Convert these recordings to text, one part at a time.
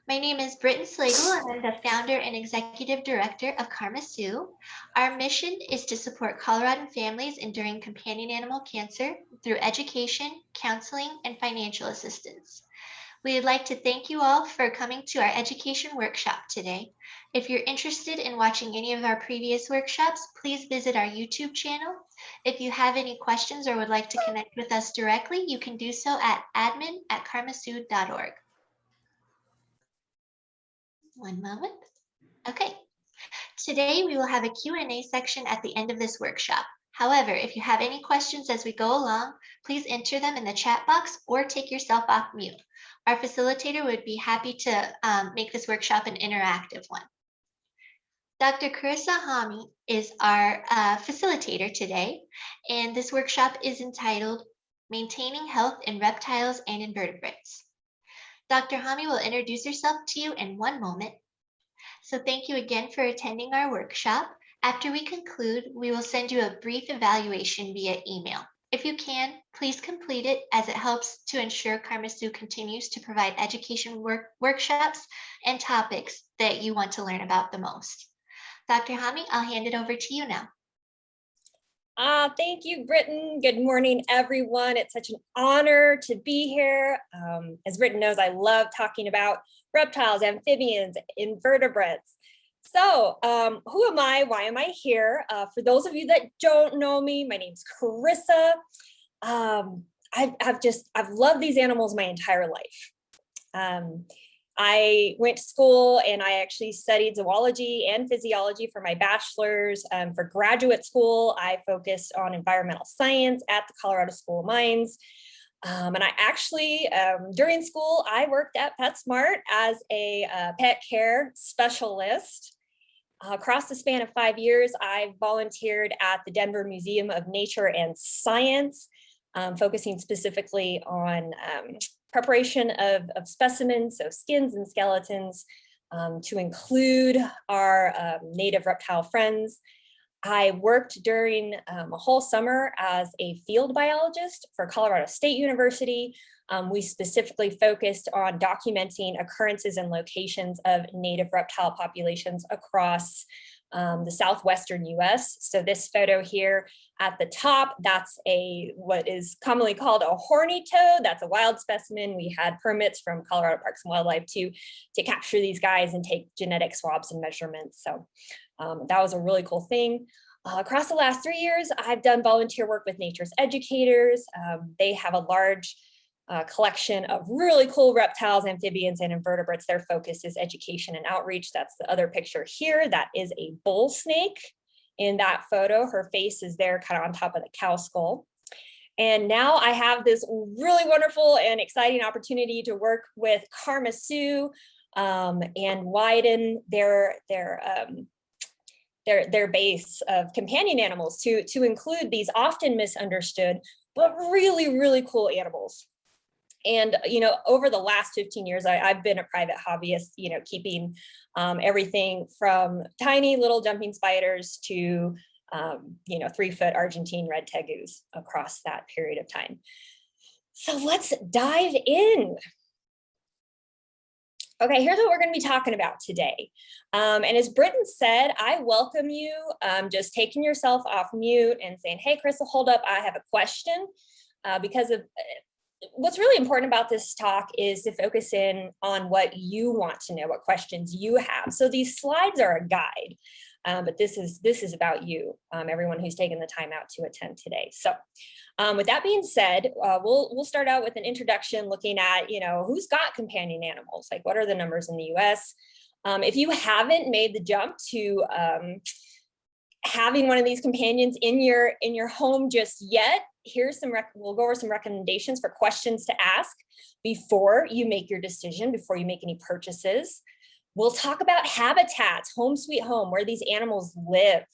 My name is Britton Slagle, and I'm the founder and executive director of KarmaSue. Our mission is to support Coloradan families enduring companion animal cancer through education, counseling, and financial assistance. We would like to thank you all for coming to our education workshop today. If you're interested in watching any of our previous workshops, please visit our YouTube channel. If you have any questions or would like to connect with us directly, you can do so at admin@karmasue.org. One moment. Okay. Today we will have a Q&A section at the end of this workshop. However, if you have any questions as we go along, please enter them in the chat box or take yourself off mute. Our facilitator would be happy to make this workshop an interactive one. Dr. Carissa Hami is our facilitator today, and this workshop is entitled Maintaining Health in Reptiles and Invertebrates. Dr. Hami will introduce herself to you in one moment. So thank you again for attending our workshop. After we conclude, we will send you a brief evaluation via email. If you can, please complete it as it helps to ensure KarmaSue continues to provide education workshops and topics that you want to learn about the most. Dr. Hami, I'll hand it over to you now. Thank you, Britton. Good morning, everyone. It's such an honor to be here. As Britton knows, I love talking about reptiles, amphibians, invertebrates. So who am I? Why am I here? For those of you that don't know me, my name's Carissa. I've loved these animals my entire life. I went to school and I actually studied zoology and physiology for my bachelor's. For graduate school, I focused on environmental science at the Colorado School of Mines. And I actually, during school, I worked at PetSmart as a pet care specialist. Across the span of 5 years, I volunteered at the Denver Museum of Nature and Science, focusing specifically on preparation of specimens, so skins and skeletons, to include our native reptile friends. I worked during a whole summer as a field biologist for Colorado State University. We specifically focused on documenting occurrences and locations of native reptile populations across the southwestern US. So this photo here at the top, that's what is commonly called a horny toad. That's a wild specimen. We had permits from Colorado Parks and Wildlife to capture these guys and take genetic swabs and measurements. So that was a really cool thing. Across the last 3 years, I've done volunteer work with nature's educators. They have a large collection of really cool reptiles, amphibians, and invertebrates. Their focus is education and outreach. That's the other picture here. That is a bull snake in that photo. Her face is there kind of on top of the cow skull. And now I have this really wonderful and exciting opportunity to work with KarmaSue and widen their base of companion animals to include these often misunderstood, but really, really cool animals. And, over the last 15 years, I've been a private hobbyist, keeping everything from tiny little jumping spiders to, 3-foot Argentine red tegus across that period of time. So let's dive in. Okay, here's what we're going to be talking about today. And as Britton said, I welcome you just taking yourself off mute and saying, hey, Crystal, hold up, I have a question. Because of what's really important about this talk is to focus in on what you want to know, what questions you have. So these slides are a guide, but this is about you, everyone who's taken the time out to attend today. So with that being said, we'll start out with an introduction looking at, who's got companion animals, like what are the numbers in the US? If you haven't made the jump to having one of these companions in your home just yet, we'll go over some recommendations for questions to ask before you make your decision, before you make any purchases. We'll talk about habitats, home sweet home, where these animals live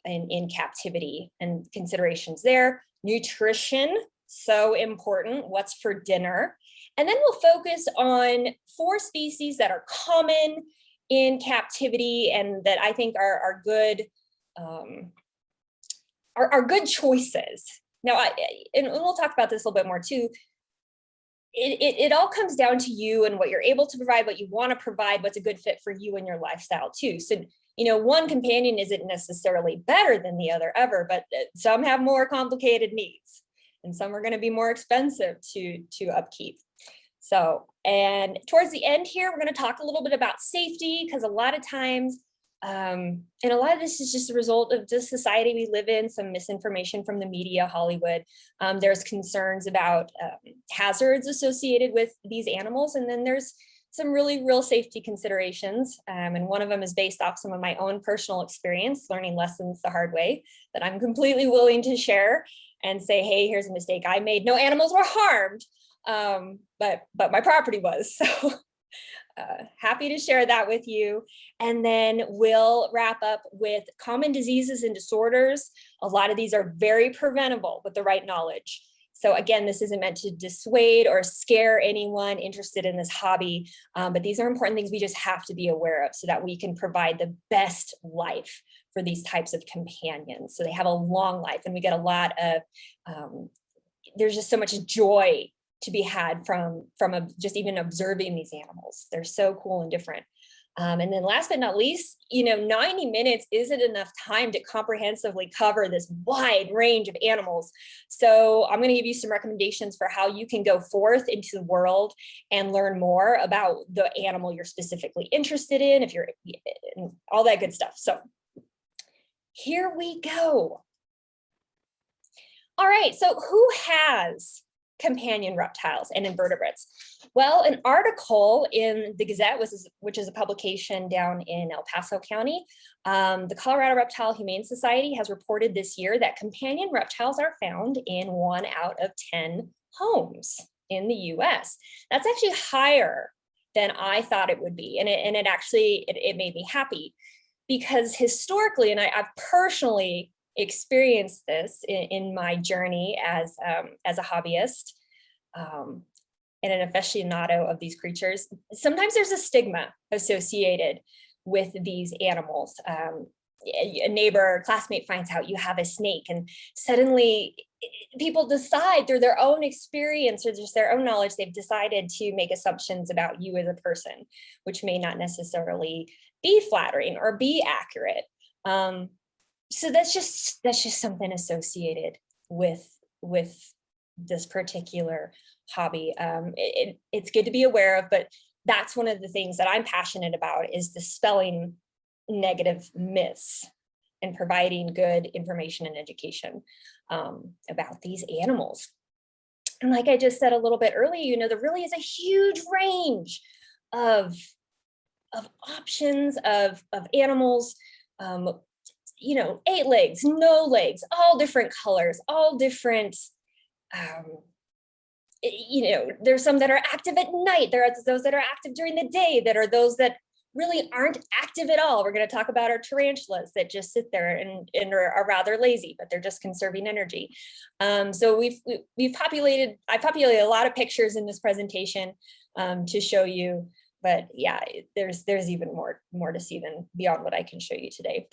in captivity and considerations there. Nutrition, so important, what's for dinner. And then we'll focus on 4 species that are common in captivity and that I think are good are good choices. Now, and we'll talk about this a little bit more too. it all comes down to you and what you're able to provide, what you want to provide, what's a good fit for you and your lifestyle too. So, one companion isn't necessarily better than the other ever, but some have more complicated needs and some are going to be more expensive to upkeep. So, and towards the end here, we're going to talk a little bit about safety, because a lot of times, and a lot of this is just a result of the society we live in, some misinformation from the media, Hollywood. There's concerns about hazards associated with these animals. And then there's some really real safety considerations. And one of them is based off some of my own personal experience, learning lessons the hard way, that I'm completely willing to share and say, hey, here's a mistake I made. No animals were harmed, but my property was. So happy to share that with you. And then we'll wrap up with common diseases and disorders. A lot of these are very preventable with the right knowledge. So again, this isn't meant to dissuade or scare anyone interested in this hobby, but these are important things we just have to be aware of so that we can provide the best life for these types of companions. So they have a long life, and we get a lot of, there's just so much joy to be had from just even observing these animals. They're so cool and different. And then last but not least, 90 minutes isn't enough time to comprehensively cover this wide range of animals. So I'm going to give you some recommendations for how you can go forth into the world and learn more about the animal you're specifically interested in, if you're all that good stuff. So here we go. All right, so who has companion reptiles and invertebrates? Well, an article in the Gazette, which is a publication down in El Paso County, the Colorado Reptile Humane Society has reported this year that companion reptiles are found in 1 out of 10 homes in the US. That's actually higher than I thought it would be. And it actually made me happy, because historically, and I've personally experienced this in my journey as a hobbyist and an aficionado of these creatures. Sometimes there's a stigma associated with these animals. A neighbor, classmate finds out you have a snake, and suddenly people decide through their own experience or just their own knowledge, they've decided to make assumptions about you as a person, which may not necessarily be flattering or be accurate. So that's just something associated with this particular hobby. It's good to be aware of, but that's one of the things that I'm passionate about, is dispelling negative myths and providing good information and education about these animals. And like I just said a little bit earlier, there really is a huge range of options of animals. 8 legs, no legs, all different colors, all different, there's some that are active at night. There are those that are active during the day, that are those that really aren't active at all. We're going to talk about our tarantulas that just sit there and are rather lazy, but they're just conserving energy. So I populated a lot of pictures in this presentation to show you, but yeah, there's even more to see than beyond what I can show you today.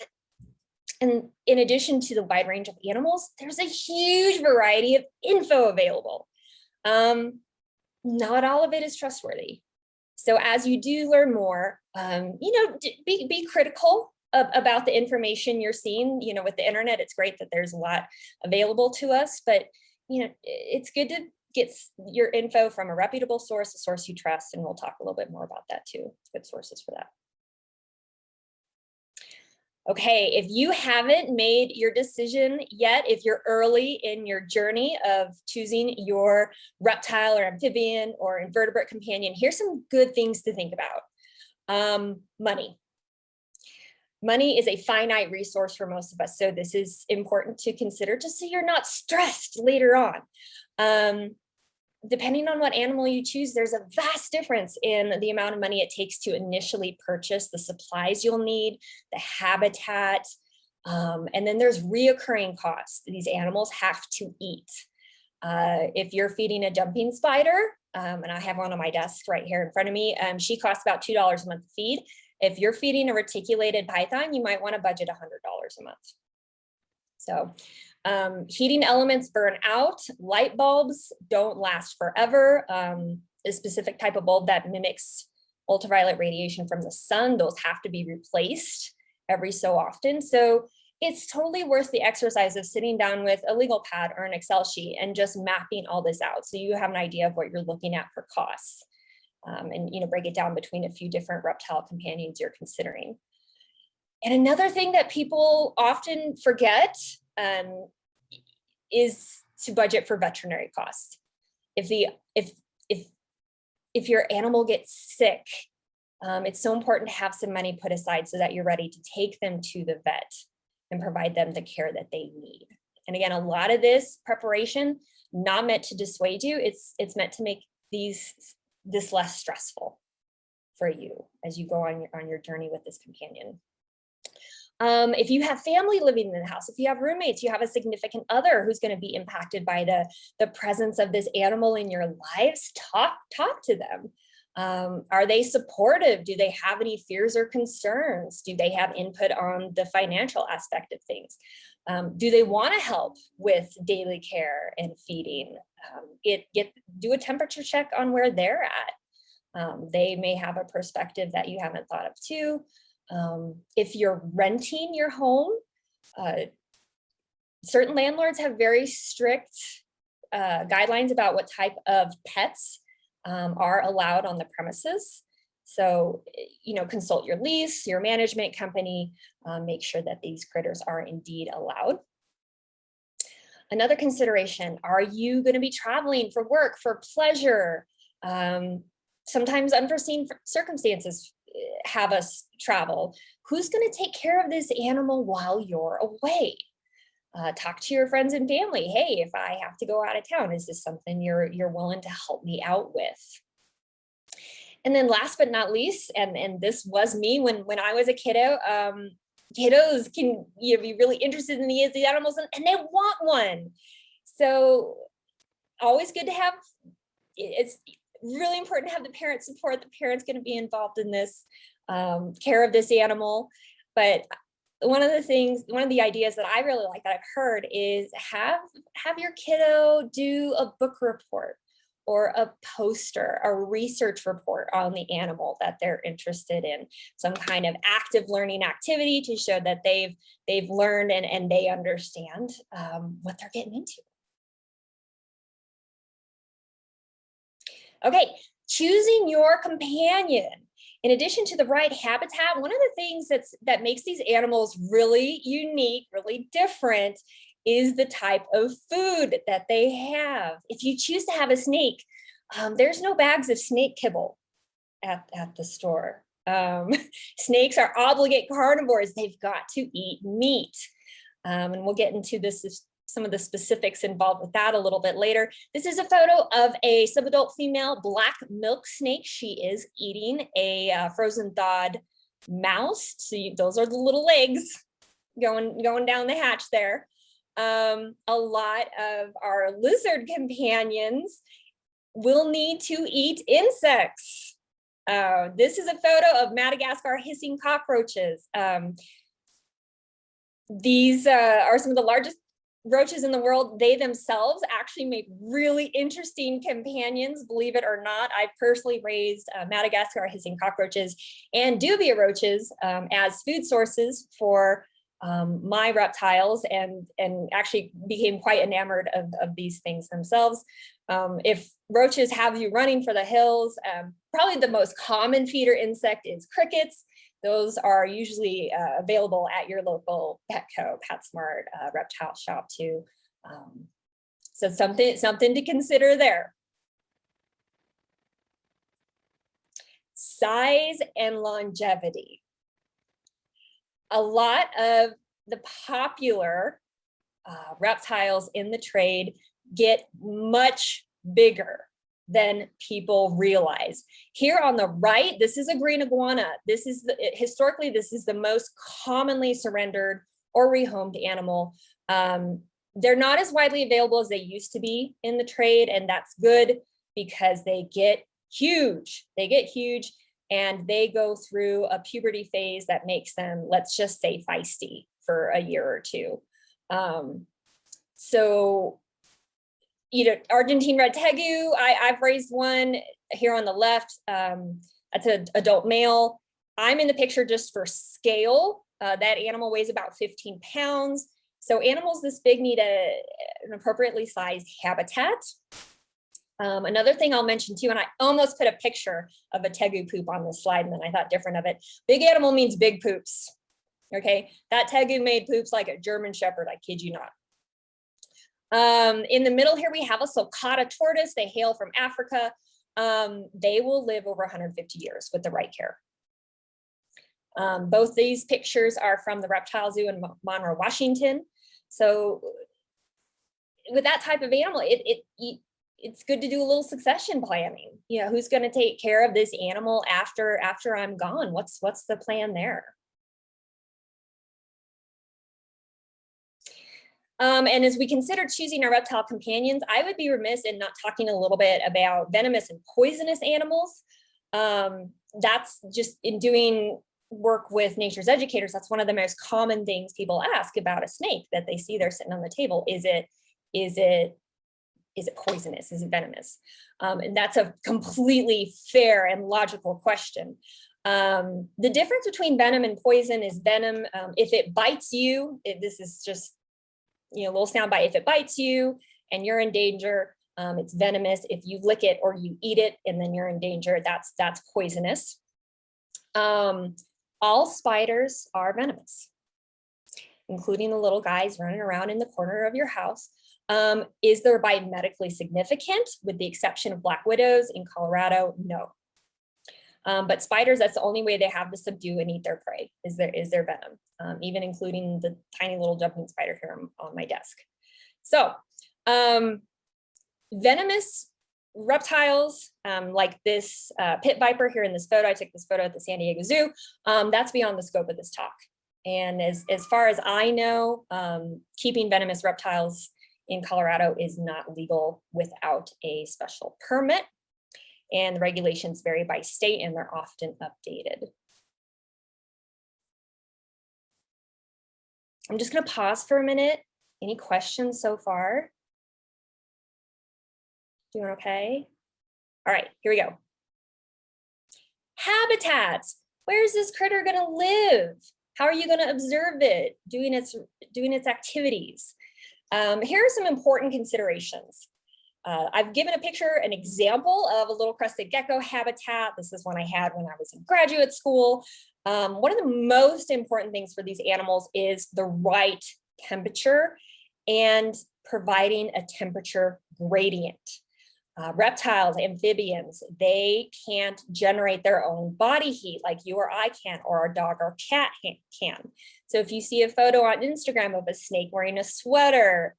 And in addition to the wide range of animals, there's a huge variety of info available. Not all of it is trustworthy. So as you do learn more, be critical about the information you're seeing. With the internet, it's great that there's a lot available to us, but it's good to get your info from a reputable source, a source you trust, and we'll talk a little bit more about that too. Good sources for that. Okay, if you haven't made your decision yet, if you're early in your journey of choosing your reptile or amphibian or invertebrate companion, here's some good things to think about. Money. Money is a finite resource for most of us, so this is important to consider just so you're not stressed later on. Depending on what animal you choose, there's a vast difference in the amount of money it takes to initially purchase the supplies you'll need, the habitat, and then there's reoccurring costs. These animals have to eat. If you're feeding a jumping spider, and I have one on my desk right here in front of me, she costs about $2 a month to feed. If you're feeding a reticulated python, you might want to budget $100 a month. So heating elements burn out. Light bulbs don't last forever. A specific type of bulb that mimics ultraviolet radiation from the sun, those have to be replaced every so often. So it's totally worth the exercise of sitting down with a legal pad or an Excel sheet and just mapping all this out, so you have an idea of what you're looking at for costs, and break it down between a few different reptile companions you're considering. And another thing that people often forget is to budget for veterinary costs. If your animal gets sick, it's so important to have some money put aside so that you're ready to take them to the vet and provide them the care that they need. And again, a lot of this preparation, not meant to dissuade you, it's meant to make this less stressful for you as you go on your journey with this companion. If you have family living in the house, if you have roommates, you have a significant other who's going to be impacted by the presence of this animal in your lives, talk to them. Are they supportive? Do they have any fears or concerns? Do they have input on the financial aspect of things? Do they want to help with daily care and feeding? Do a temperature check on where they're at. They may have a perspective that you haven't thought of too. If you're renting your home, certain landlords have very strict guidelines about what type of pets are allowed on the premises. So, consult your lease, your management company, make sure that these critters are indeed allowed. Another consideration, are you going to be traveling for work, for pleasure? Sometimes unforeseen circumstances have us travel. Who's going to take care of this animal while you're away? Talk to your friends and family. Hey, if I have to go out of town, is this something you're willing to help me out with? And then last but not least, and this was me when I was a kiddo, kiddos can be really interested in these animals and they want one. So always good to have, it's really important to have the parent support. The parent's going to be involved in this care of this animal. But one of the ideas that I really like that I've heard is have your kiddo do a book report or a poster, a research report on the animal that they're interested in, some kind of active learning activity to show that they've learned and they understand what they're getting into. Okay, choosing your companion. In addition to the right habitat, one of the things that makes these animals really unique, really different, is the type of food that they have. If you choose to have a snake, there's no bags of snake kibble at the store. Snakes are obligate carnivores. They've got to eat meat. And we'll get into some of the specifics involved with that a little bit later. This is a photo of a subadult female black milk snake. She is eating a frozen thawed mouse. So those are the little legs going down the hatch there. A lot of our lizard companions will need to eat insects. This is a photo of Madagascar hissing cockroaches. These are some of the largest roaches in the world. They themselves actually make really interesting companions, believe it or not. I've personally raised Madagascar hissing cockroaches and dubia roaches as food sources for my reptiles, and actually became quite enamored of these things themselves. If roaches have you running for the hills, probably the most common feeder insect is crickets. Those are usually available at your local Petco, PetSmart, reptile shop too. So something to consider there. Size and longevity. A lot of the popular reptiles in the trade get much bigger than people realize. Here on the right, this is a green iguana. Historically, this is the most commonly surrendered or rehomed animal. They're not as widely available as they used to be in the trade, and that's good because they get huge. And they go through a puberty phase that makes them, let's just say, feisty for a year or two. So, Argentine red tegu, I've raised one here on the left. That's an adult male. I'm in the picture just for scale. That animal weighs about 15 pounds. So animals this big need an appropriately sized habitat. Another thing I'll mention too, and I almost put a picture of a tegu poop on this slide, and then I thought different of it. Big animal means big poops. Okay, that tegu made poops like a German Shepherd, I kid you not. In the middle here, we have a sulcata tortoise. They hail from Africa. They will live over 150 years with the right care. Both these pictures are from the Reptile Zoo in Monroe, Washington. So with that type of animal, it's good to do a little succession planning. Who's going to take care of this animal after I'm gone? What's the plan there? And as we consider choosing our reptile companions, I would be remiss in not talking a little bit about venomous and poisonous animals. That's just in doing work with nature's educators. That's one of the most common things people ask about a snake that they see there sitting on the table. Is it poisonous? Is it venomous? And that's a completely fair and logical question. The difference between venom and poison is venom. If it bites you, this is just a little soundbite. If it bites you and you're in danger, it's venomous. If you lick it or you eat it and then you're in danger, that's poisonous. All spiders are venomous, including the little guys running around in the corner of your house. Is their bite medically significant? With the exception of black widows in Colorado, no. But spiders, that's the only way they have to subdue and eat their prey, is their venom, even including the tiny little jumping spider here on my desk. So venomous reptiles, like this pit viper here in this photo, I took this photo at the San Diego Zoo, that's beyond the scope of this talk. And as far as I know, keeping venomous reptiles in Colorado is not legal without a special permit. And the regulations vary by state and they're often updated. I'm just going to pause for a minute. Any questions so far? Doing okay? All right, here we go. Habitats. Where's this critter going to live? How are you going to observe it doing its activities? Here are some important considerations. I've given a picture, an example of a little crested gecko habitat. This is one I had when I was in graduate school. One of the most important things for these animals is the right temperature and providing a temperature gradient. Reptiles, amphibians, they can't generate their own body heat like you or I can, or our dog or cat can. So if you see a photo on Instagram of a snake wearing a sweater,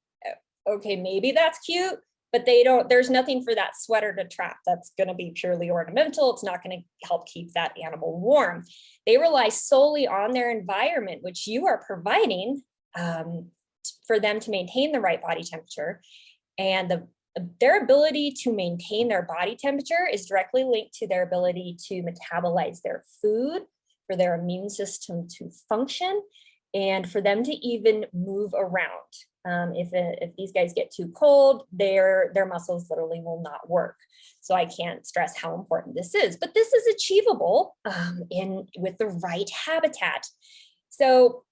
okay, maybe that's cute, but there's nothing for that sweater to trap. That's going to be purely ornamental. It's not going to help keep that animal warm. They rely solely on their environment, which you are providing for them to maintain the right body temperature. And their ability to maintain their body temperature is directly linked to their ability to metabolize their food, for their immune system to function, and for them to even move around. If these guys get too cold, their muscles literally will not work. So I can't stress how important this is, but this is achievable with the right habitat. So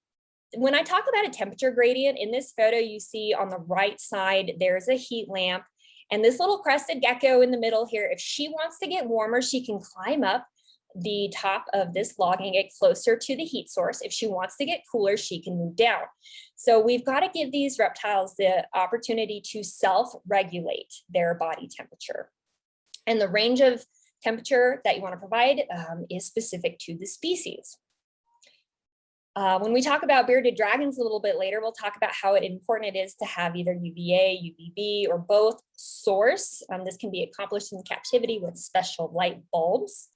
when I talk about a temperature gradient, in this photo, you see on the right side, there's a heat lamp, and this little crested gecko in the middle here, if she wants to get warmer, she can climb up the top of this log and get closer to the heat source. If she wants to get cooler, she can move down. So we've got to give these reptiles the opportunity to self-regulate their body temperature. And the range of temperature that you want to provide is specific to the species. When we talk about bearded dragons a little bit later, we'll talk about how important it is to have either UVA, UVB, or both source. This can be accomplished in captivity with special light bulbs.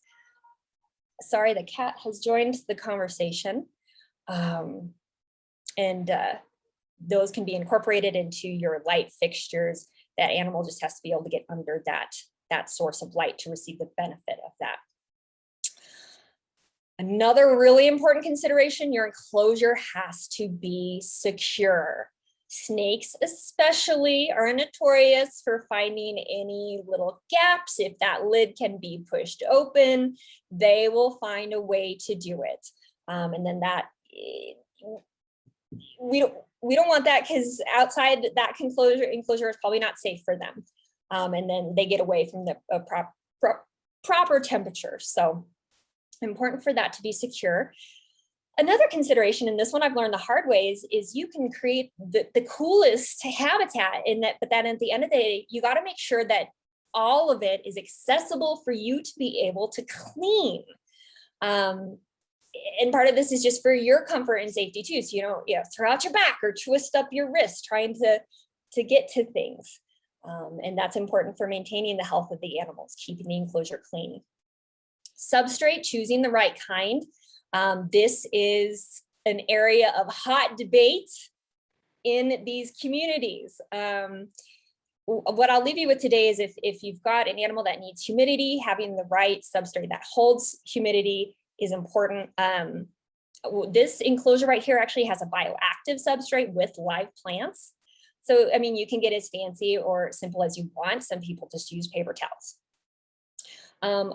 Sorry, the cat has joined the conversation. Those can be incorporated into your light fixtures. That animal just has to be able to get under that source of light to receive the benefit of that. Another really important consideration, your enclosure has to be secure. Snakes especially are notorious for finding any little gaps. If that lid can be pushed open, they will find a way to do it. And then that, we don't want that, because outside that enclosure is probably not safe for them. And then they get away from the proper temperature. So important for that to be secure. Another consideration, and this one I've learned the hard way, is you can create the coolest habitat in that, but then at the end of the day, you got to make sure that all of it is accessible for you to be able to clean. And part of this is just for your comfort and safety too. So you don't throw out your back or twist up your wrist trying to get to things. And that's important for maintaining the health of the animals, keeping the enclosure clean. Substrate, choosing the right kind. This is an area of hot debate in these communities. What I'll leave you with today is if you've got an animal that needs humidity, having the right substrate that holds humidity is important. This enclosure right here actually has a bioactive substrate with live plants. So, I mean, you can get as fancy or simple as you want. Some people just use paper towels.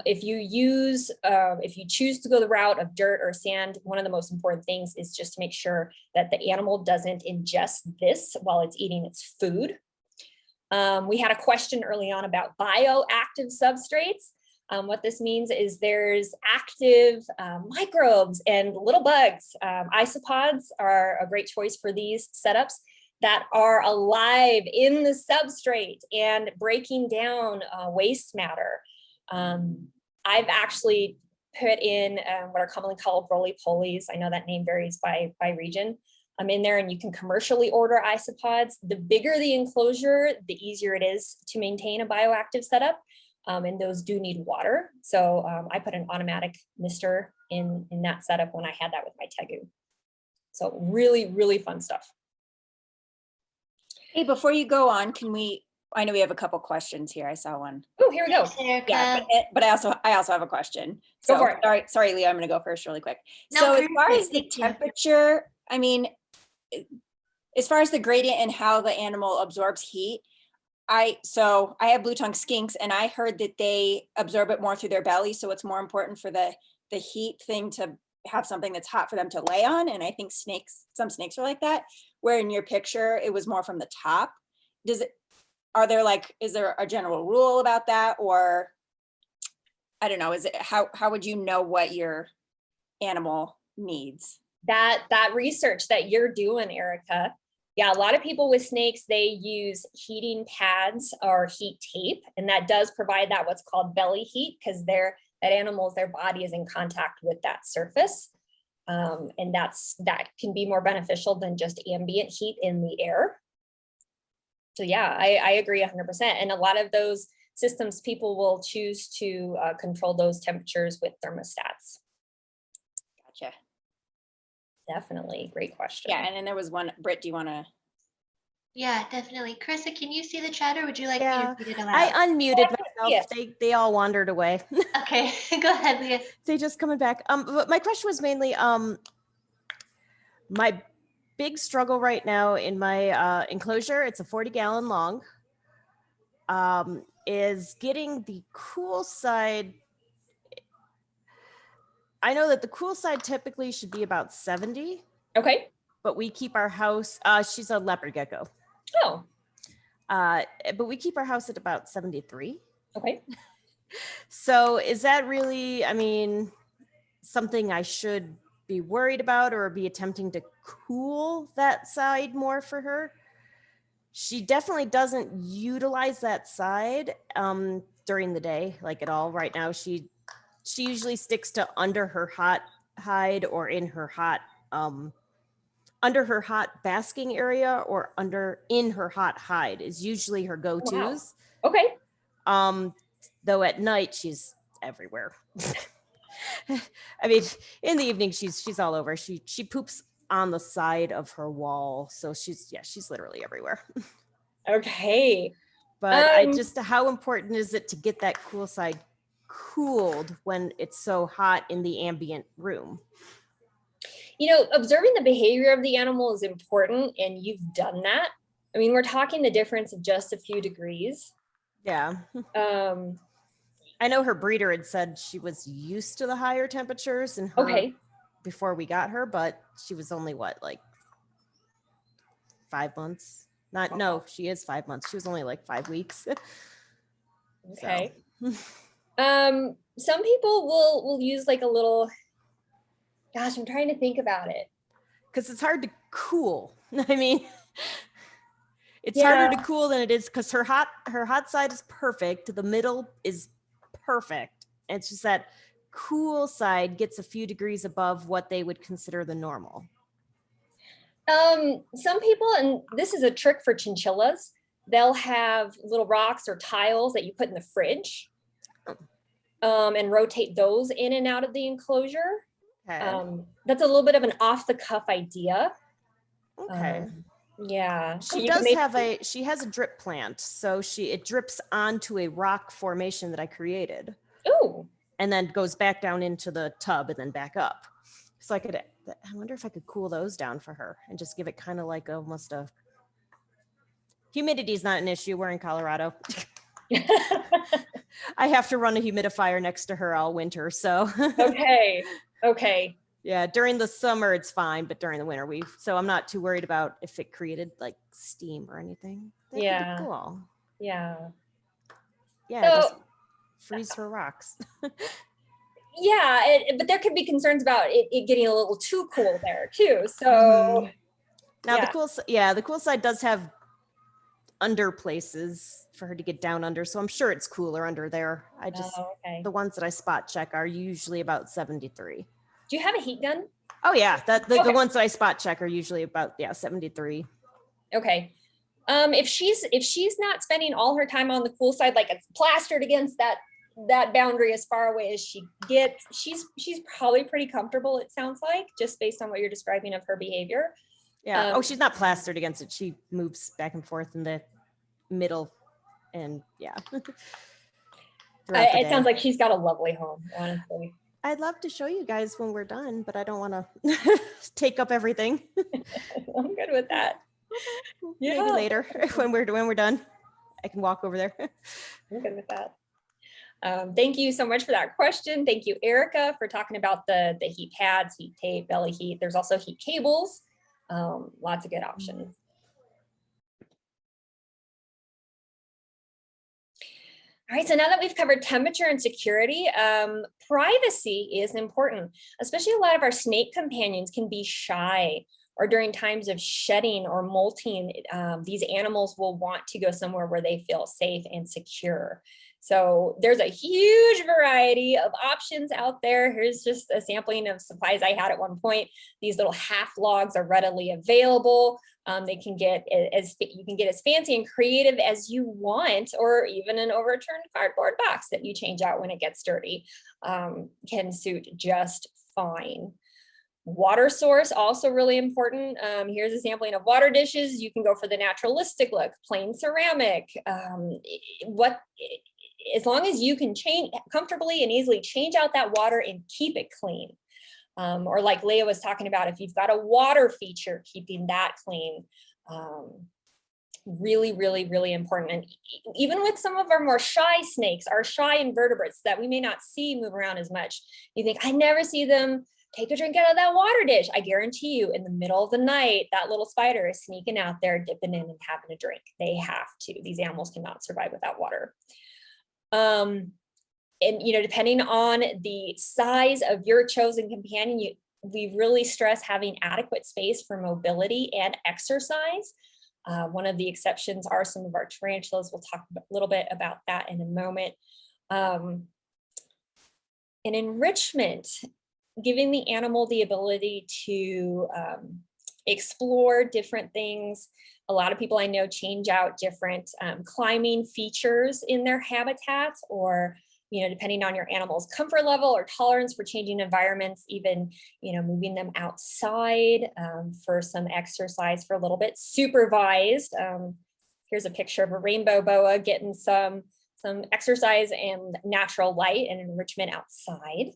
If you choose to go the route of dirt or sand, one of the most important things is just to make sure that the animal doesn't ingest this while it's eating its food. We had a question early on about bioactive substrates. What this means is there's active microbes and little bugs. Isopods are a great choice for these setups that are alive in the substrate and breaking down waste matter. I've actually put in what are commonly called roly-polies. I know that name varies by region. I'm in there, and you can commercially order isopods. The bigger the enclosure, the easier it is to maintain a bioactive setup. And those do need water. So I put an automatic mister in that setup when I had that with my tegu. So really, really fun stuff. Hey, before you go on, I know we have a couple questions here. I saw one. Oh, here we go. Yeah, but I also have a question. Go for it. Sorry, Leah, I'm going to go first really quick. No, so as far as the temperature, I mean, as far as the gradient and how the animal absorbs heat, I have blue tongue skinks, and I heard that they absorb it more through their belly. So it's more important for the heat thing to have something that's hot for them to lay on. And I think some snakes are like that, where in your picture, it was more from the top. Is there a general rule about that? Or I don't know, how would you know what your animal needs? That research that you're doing, Erica. Yeah, a lot of people with snakes, they use heating pads or heat tape, and that does provide that what's called belly heat, because their body is in contact with that surface. And that can be more beneficial than just ambient heat in the air. So yeah, I agree 100%. And a lot of those systems, people will choose to control those temperatures with thermostats. Gotcha. Definitely, great question. Yeah, and then there was one, Britt, do you want to? Yeah, definitely. Carissa, can you see the chat, or would you like me to read it aloud? I unmuted myself. They all wandered away. Okay, go ahead, Leah. They just coming back. But my question was mainly my big struggle right now in my enclosure, it's a 40-gallon long, is getting the cool side. I know that the cool side typically should be about 70. Okay. But we keep our house, she's a leopard gecko. Oh. But we keep our house at about 73. Okay. So is that really, I mean, something I should be worried about or be attempting to cool that side more for her? She definitely doesn't utilize that side during the day, like at all. Right now, she usually sticks to under her hot hide or in her hot, under her hot basking area or in her hot hide is usually her go-tos. Wow. Okay. Though at night she's everywhere. I mean, in the evening she's all over. She poops on the side of her wall, so she's literally everywhere. Okay. But how important is it to get that cool side cooled when it's so hot in the ambient room? Observing the behavior of the animal is important, and you've done that. I mean, we're talking the difference of just a few degrees. Yeah. I know her breeder had said she was used to the higher temperatures and Okay. before we got her, but she was only like 5 months. No, she is 5 months. She was only like 5 weeks. Okay. Some people will use like a little, gosh, I'm trying to think about it. Because it's hard to cool. I mean, it's harder to cool than it is because her hot side is perfect. The middle is perfect. And it's just that cool side gets a few degrees above what they would consider the normal. Some people, and this is a trick for chinchillas, they'll have little rocks or tiles that you put in the fridge, and rotate those in and out of the enclosure. Okay. That's a little bit of an off the cuff idea. Okay. Yeah. She has a drip plant. So it drips onto a rock formation that I created. Ooh. And then goes back down into the tub and then back up. So I wonder if I could cool those down for her and just give it kind of like almost a, humidity is not an issue. We're in Colorado. I have to run a humidifier next to her all winter. So. Okay. Yeah. During the summer, it's fine. But during the winter, so I'm not too worried about if it created like steam or anything. That'd be cool. Yeah. Yeah. So, just freeze her rocks. Yeah, but there could be concerns about it getting a little too cool there too. So now the cool side does have under places for her to get down under, so I'm sure it's cooler under there. The ones that I spot check are usually about 73. Do you have a heat gun? Oh yeah, the ones that I spot check are usually about 73. Okay. If she's not spending all her time on the cool side, like it's plastered against that boundary as far away as she gets, she's probably pretty comfortable, it sounds like, just based on what you're describing of her behavior. Yeah. She's not plastered against it. She moves back and forth in the middle, and it sounds like she's got a lovely home, honestly. I'd love to show you guys when we're done, but I don't want to take up everything. I'm good with that. Maybe later when we're done, I can walk over there. I'm good with that. Thank you so much for that question. Thank you, Erica, for talking about the heat pads, heat tape, belly heat. There's also heat cables. Lots of good options. All right, so now that we've covered temperature and security, privacy is important, especially a lot of our snake companions can be shy, or during times of shedding or molting, these animals will want to go somewhere where they feel safe and secure. So there's a huge variety of options out there. Here's just a sampling of supplies I had at one point. These little half logs are readily available. You can get as fancy and creative as you want, or even an overturned cardboard box that you change out when it gets dirty can suit just fine. Water source, also really important. Here's a sampling of water dishes. You can go for the naturalistic look, plain ceramic. As long as you can comfortably and easily change out that water and keep it clean. Or like Leah was talking about, if you've got a water feature, keeping that clean. Really, really, really important. And even with some of our more shy snakes, our shy invertebrates that we may not see move around as much, you think, I never see them take a drink out of that water dish. I guarantee you, in the middle of the night, that little spider is sneaking out there, dipping in and having a drink. They have to. These animals cannot survive without water. And depending on the size of your chosen companion, we really stress having adequate space for mobility and exercise. One of the exceptions are some of our tarantulas. We'll talk a little bit about that in a moment. And enrichment, giving the animal the ability to explore different things. A lot of people I know change out different climbing features in their habitats, or depending on your animal's comfort level or tolerance for changing environments, even moving them outside for some exercise for a little bit, supervised. Here's a picture of a rainbow boa getting some exercise and natural light and enrichment outside.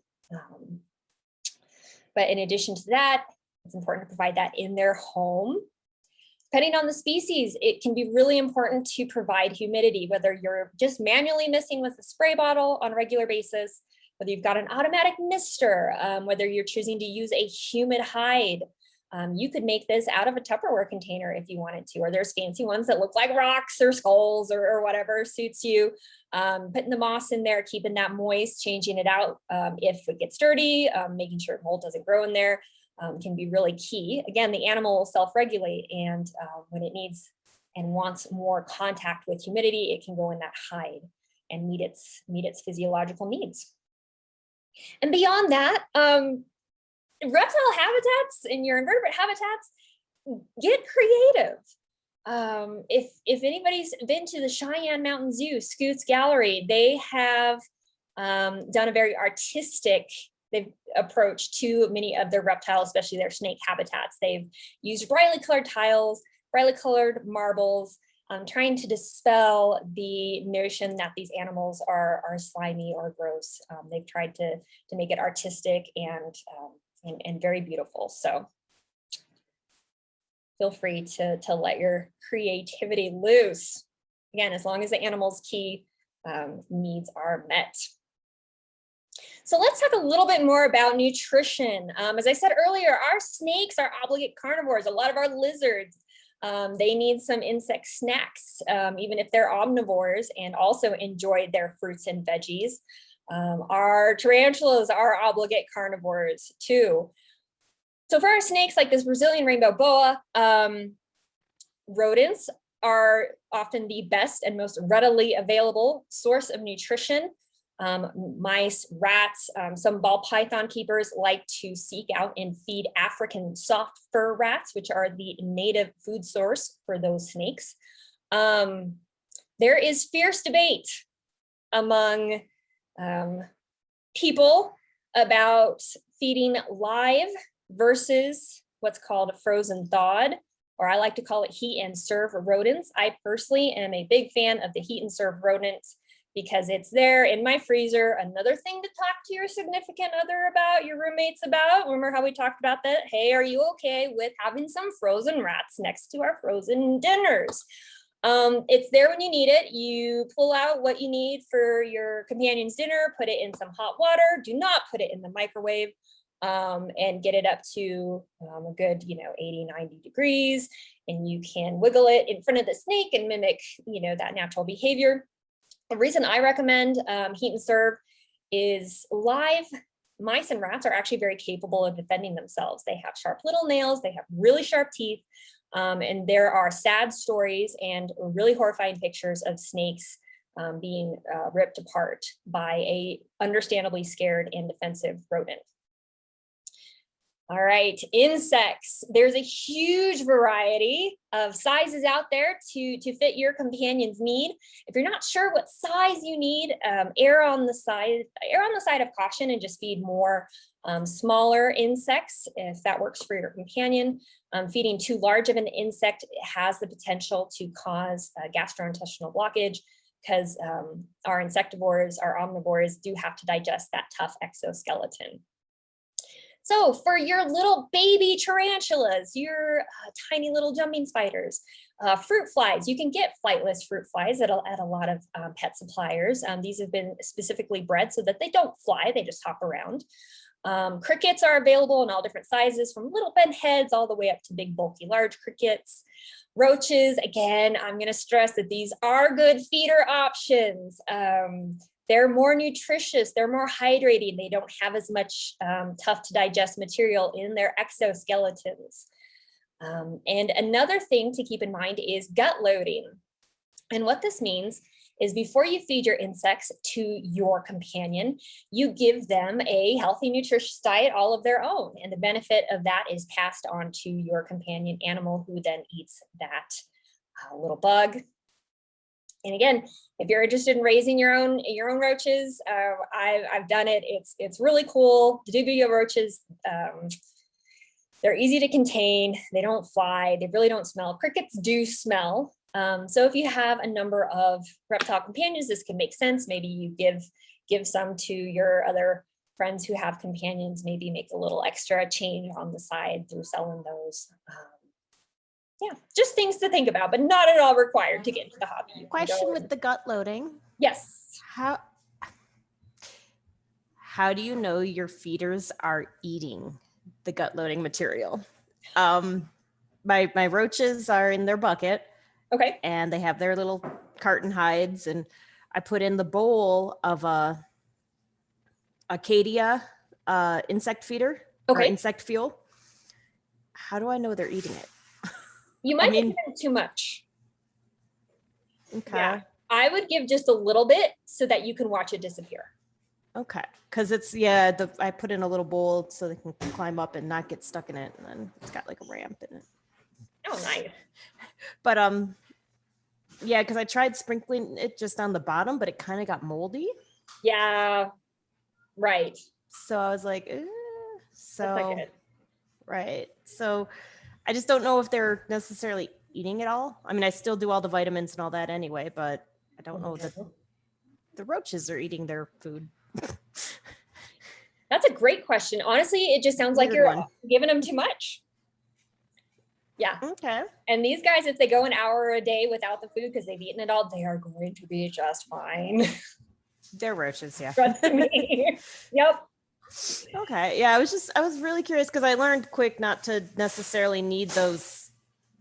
But in addition to that, It's important to provide that in their home. Depending on the species, it can be really important to provide humidity, whether you're just manually misting with a spray bottle on a regular basis, whether you've got an automatic mister, whether you're choosing to use a humid hide. You could make this out of a Tupperware container if you wanted to, or there's fancy ones that look like rocks or skulls or whatever suits you. Putting the moss in there, keeping that moist, changing it out if it gets dirty, making sure mold doesn't grow in there can be really key. Again, the animal will self-regulate, and when it needs and wants more contact with humidity, it can go in that hide and meet its physiological needs. And beyond that, reptile habitats and your invertebrate habitats, get creative. If anybody's been to the Cheyenne Mountain Zoo, Scoot's Gallery, they have done a very artistic approach to many of their reptiles, especially their snake habitats. They've used brightly colored tiles, brightly colored marbles, trying to dispel the notion that these animals are slimy or gross. They've tried to make it artistic and very beautiful. So feel free to let your creativity loose. Again, as long as the animal's key needs are met. So let's talk a little bit more about nutrition. As I said earlier, our snakes are obligate carnivores. A lot of our lizards, they need some insect snacks, even if they're omnivores, and also enjoy their fruits and veggies. Our tarantulas are obligate carnivores too. So for our snakes, like this Brazilian rainbow boa, rodents are often the best and most readily available source of nutrition. Mice, rats, some ball python keepers like to seek out and feed African soft fur rats, which are the native food source for those snakes. There is fierce debate among people about feeding live versus what's called frozen thawed, or I like to call it heat and serve rodents. I personally am a big fan of the heat and serve rodents because it's there in my freezer. Another thing to talk to your significant other about, your roommates about. Remember how we talked about that? Hey, are you okay with having some frozen rats next to our frozen dinners? It's there when you need it. You pull out what you need for your companion's dinner, put it in some hot water. Do not put it in the microwave, and get it up to a good, 80, 90 degrees. And you can wiggle it in front of the snake and mimic, that natural behavior. The reason I recommend heat and serve is live mice and rats are actually very capable of defending themselves. They have sharp little nails, they have really sharp teeth, and there are sad stories and really horrifying pictures of snakes being ripped apart by a understandably scared and defensive rodent. All right, insects. There's a huge variety of sizes out there to fit your companion's need. If you're not sure what size you need, err on the side of caution and just feed more smaller insects if that works for your companion. Feeding too large of an insect has the potential to cause gastrointestinal blockage because our insectivores, our omnivores, do have to digest that tough exoskeleton. So for your little baby tarantulas, your tiny little jumping spiders, fruit flies, you can get flightless fruit flies at a lot of pet suppliers. These have been specifically bred so that they don't fly, they just hop around. Crickets are available in all different sizes, from little bent heads all the way up to big, bulky, large crickets. Roaches, again, I'm going to stress that these are good feeder options. They're more nutritious, they're more hydrating, they don't have as much tough to digest material in their exoskeletons. And another thing to keep in mind is gut loading. And what this means is before you feed your insects to your companion, you give them a healthy, nutritious diet all of their own. And the benefit of that is passed on to your companion animal, who then eats that little bug. And again, if you're interested in raising your own roaches, I've done it. It's really cool. The Dubia roaches, they're easy to contain. They don't fly. They really don't smell. Crickets do smell. So if you have a number of reptile companions, this can make sense. Maybe you give some to your other friends who have companions maybe make a little extra change on the side through selling those. Yeah, just things to think about, but not at all required to get into the hobby. You can Question go with and- the gut loading. Yes. How do you know your feeders are eating the gut loading material? My roaches are in their bucket. Okay. And they have their little carton hides, and I put in the bowl of a Acadia insect feeder or Okay. insect fuel. How do I know they're eating it? You might mean- be giving too much. Okay. Yeah. I would give just a little bit so that you can watch it disappear. Okay. Because it's I put in a little bowl so they can climb up and not get stuck in it, and then it's got like a ramp in it. Oh, nice. But yeah, because I tried sprinkling it just on the bottom, but it kind of got moldy. Yeah. Right. So I was like, That's not good. right. So I just don't know if they're necessarily eating it all. I mean, I still do all the vitamins and all that anyway, but I don't know that the roaches are eating their food. That's a great question. Honestly, it just sounds like Weird you're one. giving them too much. Yeah. Okay. And these guys, if they go an hour a day without the food because they've eaten it all, they are going to be just fine. They're roaches, yeah. Trust me. Yep. Okay. Yeah, I was really curious because I learned quick not to necessarily need those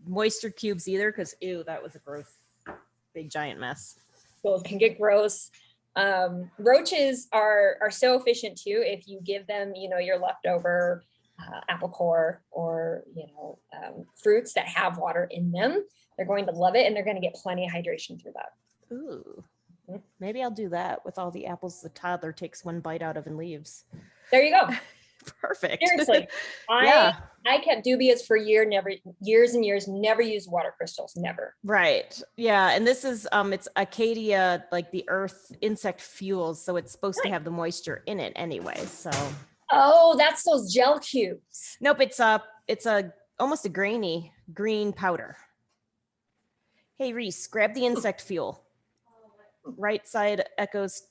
moisture cubes either, because ew, that was a gross, big giant mess. Those can get gross. Roaches are so efficient too. If you give them, your leftover apple core or, fruits that have water in them, they're going to love it and they're going to get plenty of hydration through that. Ooh. Maybe I'll do that with all the apples the toddler takes one bite out of and leaves. There you go. Perfect. Seriously. Yeah. I kept dubious for years and years, never used water crystals, never. Right. Yeah. And this is it's Acadia, like the earth insect fuels. So it's supposed to have the moisture in it anyway. So Oh, that's those gel cubes. nope, it's a almost a grainy green powder. Hey Reese, grab the insect fuel. Right side Echo's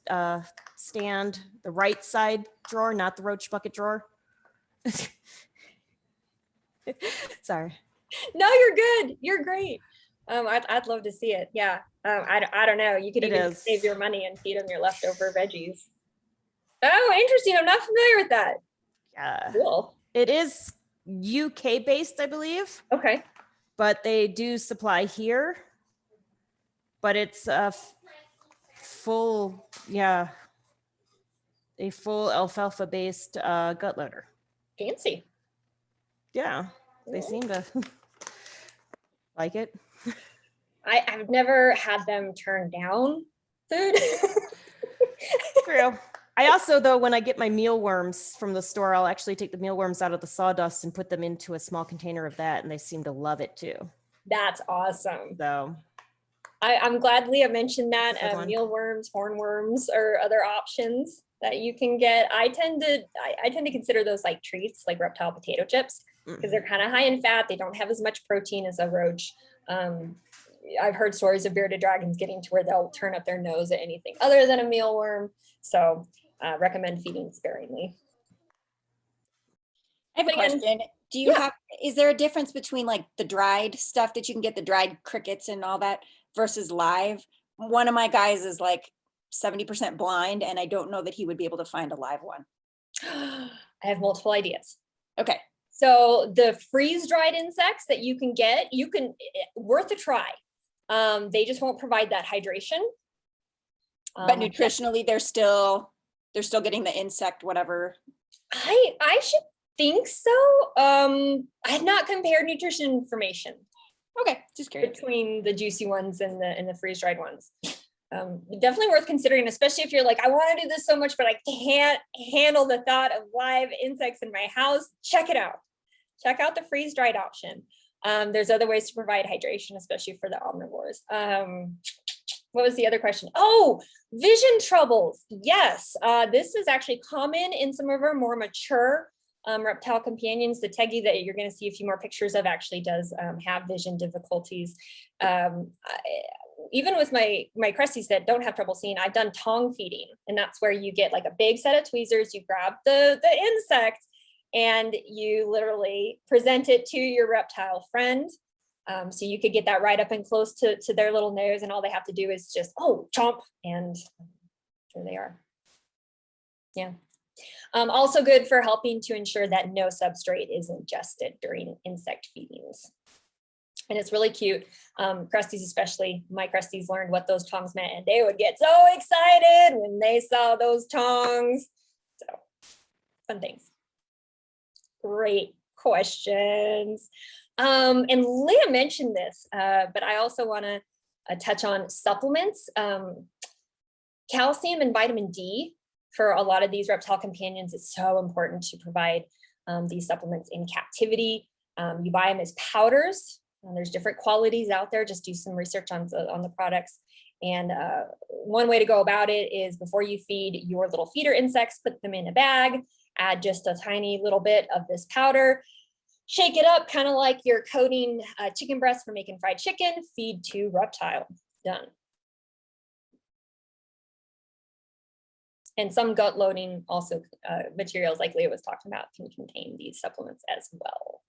stand, the right side drawer, not the roach bucket drawer. Sorry. No, you're good. You're great. I'd love to see it. Yeah. I don't know. You could It even is. save your money and feed them your leftover veggies. Oh, interesting. I'm not familiar with that. Yeah. Cool. It is UK based, I believe, Okay. but they do supply here. But it's a full alfalfa based gut loader. Fancy. Yeah, they seem to like it. I've never had them turn down food. True. I also, though, when I get my mealworms from the store, I'll actually take the mealworms out of the sawdust and put them into a small container of that, and they seem to love it too. That's awesome. So I'm glad Leah mentioned that. Good one. Mealworms, hornworms, or other options that you can get. I tend to consider those like treats, like reptile potato chips, because they're kind of high in fat. They don't have as much protein as a roach. I've heard stories of bearded dragons getting to where they'll turn up their nose at anything other than a mealworm. So recommend feeding sparingly. I have a Again, question. Do you yeah. have, is there a difference between like the dried stuff that you can get, the dried crickets and all that versus live? One of my guys is like 70% blind and I don't know that he would be able to find a live one. I have multiple ideas. Okay. So the freeze-dried insects that you can get, worth a try. They just won't provide that hydration. But nutritionally, they're still getting the insect, whatever. I should think so. I have not compared nutrition information Okay, just curious. between the juicy ones and the freeze-dried ones. Definitely worth considering, especially if you're like, I want to do this so much, but I can't handle the thought of live insects in my house. Check it out. Check out the freeze-dried option. There's other ways to provide hydration, especially for the omnivores. What was the other question? Oh, vision troubles. Yes, this is actually common in some of our more mature reptile companions. The Tegi that you're going to see a few more pictures of actually does have vision difficulties. even with my cresties that don't have trouble seeing, I've done tongue feeding, and that's where you get like a big set of tweezers, you grab the insect, and you literally present it to your reptile friend. So you could get that right up and close to their little nose, and all they have to do is just, oh, chomp, and there they are. Yeah. Also good for helping to ensure that no substrate is ingested during insect feedings. And it's really cute. Cresties, especially my cresties, learned what those tongs meant, and they would get so excited when they saw those tongs. So fun things. Great questions. And Leah mentioned this, but I also want to touch on supplements. Calcium and vitamin D for a lot of these reptile companions is so important to provide these supplements in captivity. You buy them as powders. There's different qualities out there. Just do some research on the products. And one way to go about it is before you feed your little feeder insects, put them in a bag, add just a tiny little bit of this powder, shake it up, kind of like you're coating chicken breast for making fried chicken, feed to reptile, done. And some gut loading also materials like Leah was talking about can contain these supplements as well.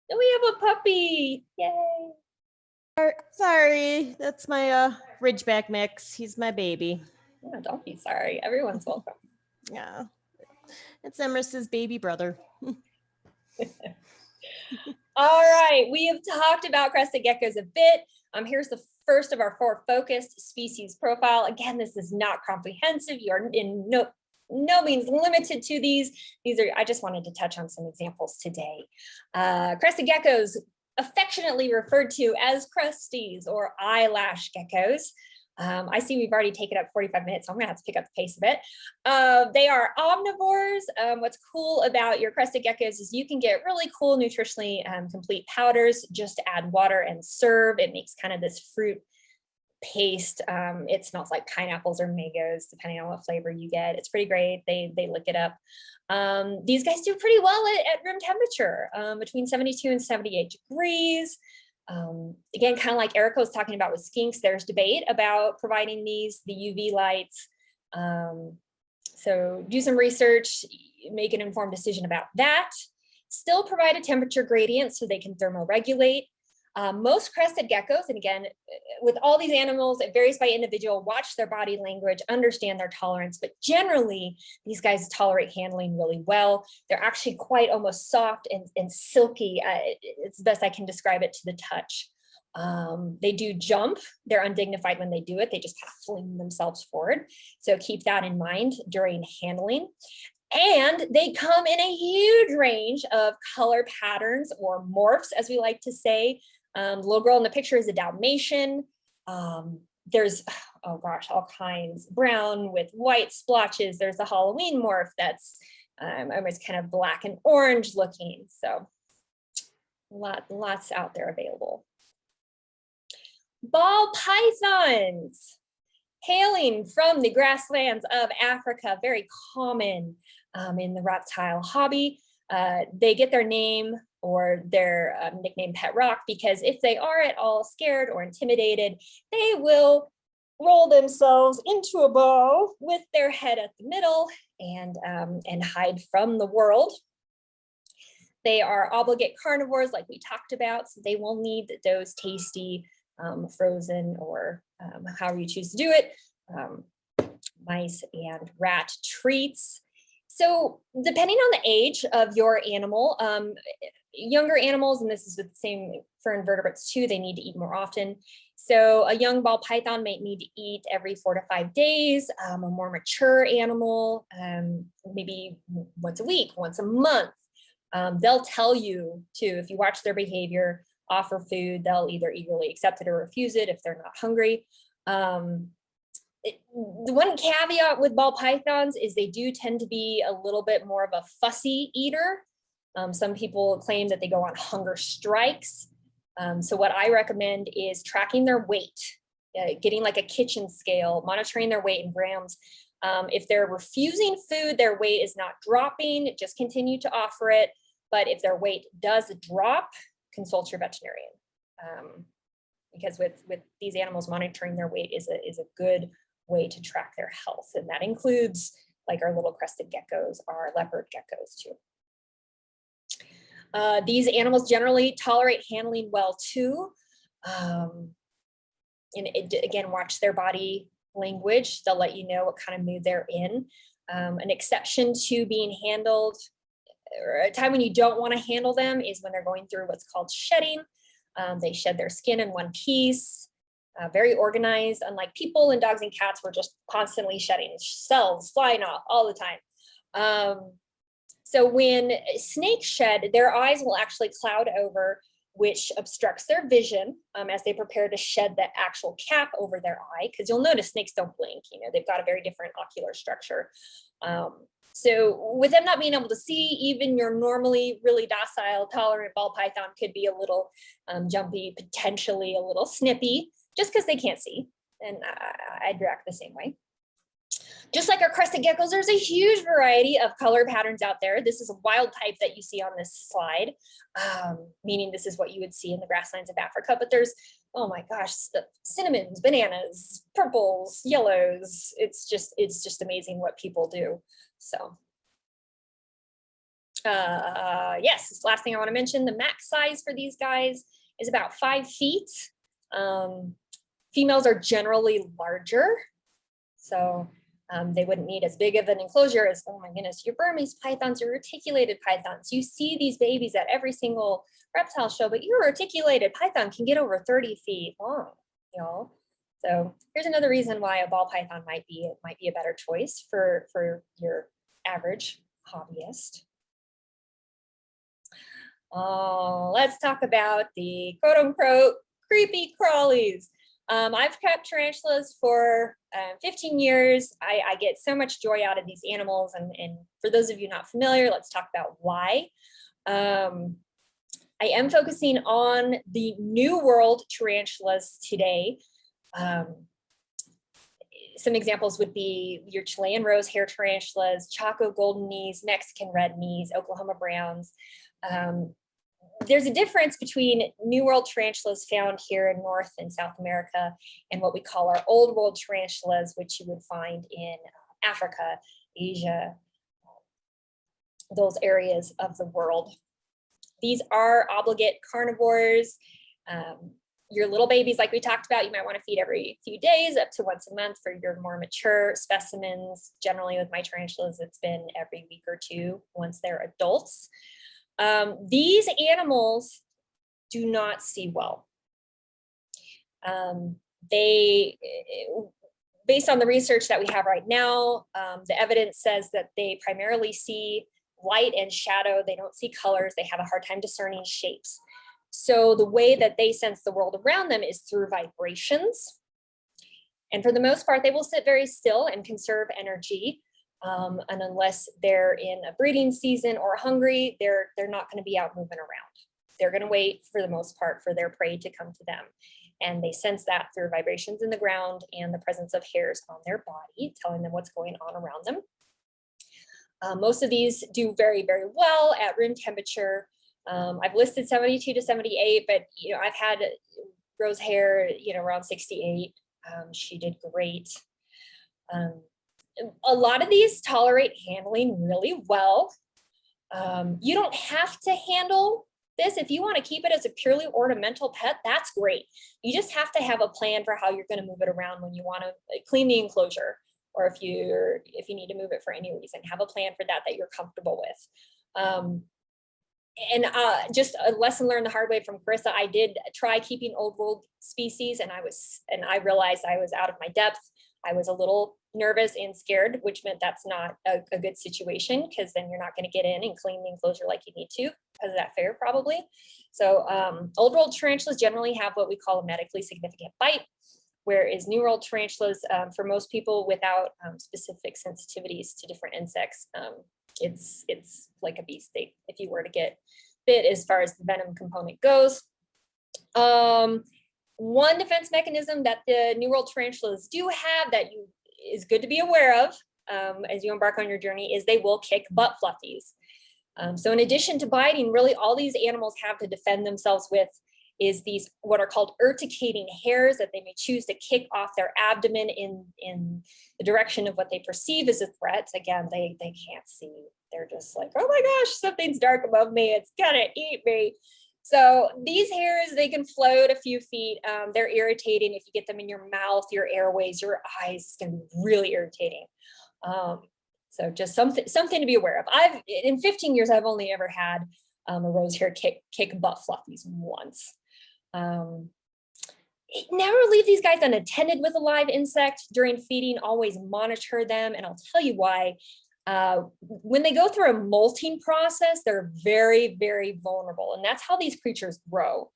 And we have a puppy, yay. Sorry, that's my Ridgeback mix. He's my baby. Oh, don't be sorry, everyone's welcome. Yeah, it's Emers's baby brother. All right, we have talked about crested geckos a bit. Here's the first of our 4 focused species profile. Again, this is not comprehensive. You are in no means limited to these. I just wanted to touch on some examples today. Crested geckos, affectionately referred to as cresties or eyelash geckos. I see we've already taken up 45 minutes, so I'm gonna have to pick up the pace a bit. They are omnivores. What's cool about your crested geckos is you can get really cool, nutritionally complete powders, just add water and serve. It makes kind of this fruit paste. It smells like pineapples or mangoes, depending on what flavor you get. It's pretty great. They lick it up. These guys do pretty well at room temperature, between 72 and 78 degrees. Again, kind of like Erica was talking about with skinks, there's debate about providing the UV lights. So do some research, make an informed decision about that. Still provide a temperature gradient so they can thermoregulate. Most crested geckos, and again, with all these animals, it varies by individual, watch their body language, understand their tolerance, but generally these guys tolerate handling really well. They're actually quite almost soft and silky. It's the best I can describe it to the touch. They do jump. They're undignified when they do it. They just kind of fling themselves forward. So keep that in mind during handling. And they come in a huge range of color patterns or morphs, as we like to say. The little girl in the picture is a Dalmatian. There's, oh gosh, all kinds. Brown with white splotches. There's a Halloween morph that's almost kind of black and orange looking. So lots out there available. Ball pythons, hailing from the grasslands of Africa, very common in the reptile hobby. They get their name or their nickname Pet Rock because if they are at all scared or intimidated, they will roll themselves into a ball with their head at the middle and hide from the world. They are obligate carnivores like we talked about, so they will need those tasty frozen or however you choose to do it, mice and rat treats. So depending on the age of your animal, younger animals, and this is the same for invertebrates too, they need to eat more often. So a young ball python might need to eat every 4 to 5 days. A more mature animal, maybe once a week, once a month. They'll tell you too, if you watch their behavior, offer food, they'll either eagerly accept it or refuse it if they're not hungry. The one caveat with ball pythons is they do tend to be a little bit more of a fussy eater. Some people claim that they go on hunger strikes. So what I recommend is tracking their weight, getting like a kitchen scale, monitoring their weight in grams. If they're refusing food, their weight is not dropping, just continue to offer it. But if their weight does drop, consult your veterinarian. because with these animals, monitoring their weight is a good way to track their health. And that includes like our little crested geckos, our leopard geckos too. These animals generally tolerate handling well too. Again, watch their body language. They'll let you know what kind of mood they're in. An exception to being handled, or a time when you don't want to handle them, is when they're going through what's called shedding. They shed their skin in one piece, very organized, unlike people and dogs and cats were just constantly shedding, cells flying off all the time. So when snakes shed, their eyes will actually cloud over, which obstructs their vision as they prepare to shed the actual cap over their eye, because you'll notice snakes don't blink. You know, they've got a very different ocular structure. So with them not being able to see, even your normally really docile, tolerant ball python could be a little jumpy, potentially a little snippy, just because they can't see. And I'd react the same way. Just like our crested geckos, there's a huge variety of color patterns out there. This is a wild type that you see on this slide, meaning this is what you would see in the grasslands of Africa. But there's, oh my gosh, cinnamons, bananas, purples, yellows. It's just amazing what people do. So yes, this last thing I want to mention, the max size for these guys is about 5 feet. Females are generally larger, so they wouldn't need as big of an enclosure as, oh my goodness, your Burmese pythons, your reticulated pythons. You see these babies at every single reptile show, but your reticulated python can get over 30 feet long, you know? So here's another reason why a ball python might be a better choice for your average hobbyist. Let's talk about the quote unquote creepy crawlies. I've kept tarantulas for 15 years. I get so much joy out of these animals. And for those of you not familiar, let's talk about why. I am focusing on the New World tarantulas today. Some examples would be your Chilean rose hair tarantulas, Chaco golden knees, Mexican red knees, Oklahoma browns. There's a difference between New World tarantulas found here in North and South America and what we call our Old World tarantulas, which you would find in Africa, Asia, those areas of the world. These are obligate carnivores. Your little babies, like we talked about, you might want to feed every few days, up to once a month for your more mature specimens. Generally with my tarantulas, it's been every week or two once they're adults. These animals do not see well. Based on the research that we have right now, the evidence says that they primarily see light and shadow. They don't see colors. They have a hard time discerning shapes. So the way that they sense the world around them is through vibrations. And for the most part, they will sit very still and conserve energy. And unless they're in a breeding season or hungry, they're not going to be out moving around. They're going to wait for the most part for their prey to come to them. And they sense that through vibrations in the ground and the presence of hairs on their body, telling them what's going on around them. Most of these do very, very well at room temperature. I've listed 72 to 78, but I've had rose hair, around 68. She did great. A lot of these tolerate handling really well. You don't have to handle this. If you want to keep it as a purely ornamental pet, that's great. You just have to have a plan for how you're going to move it around when you want to clean the enclosure, or if you need to move it for any reason, have a plan for that you're comfortable with. And just a lesson learned the hard way from Carissa, I did try keeping Old World species, and I realized I was out of my depth. I was a little nervous and scared, which meant that's not a good situation, because then you're not going to get in and clean the enclosure like you need to because of that fare probably. So Old World tarantulas generally have what we call a medically significant bite, whereas New World tarantulas, for most people without specific sensitivities to different insects, it's like a bee sting if you were to get bit as far as the venom component goes. One defense mechanism that the New World tarantulas do have that is good to be aware of as you embark on your journey is they will kick butt fluffies. So in addition to biting, really all these animals have to defend themselves with is these what are called urticating hairs that they may choose to kick off their abdomen in the direction of what they perceive as a threat. Again, they can't see. They're just like, oh my gosh, something's dark above me. It's gonna eat me. So these hairs, they can float a few feet. They're irritating if you get them in your mouth, your airways, your eyes. It's gonna be really irritating. So just something to be aware of. In 15 years, I've only ever had a rose hair kick butt fluffies once. Never leave these guys unattended with a live insect during feeding. Always monitor them, and I'll tell you why. When they go through a molting process, they're very, very vulnerable, and that's how these creatures grow.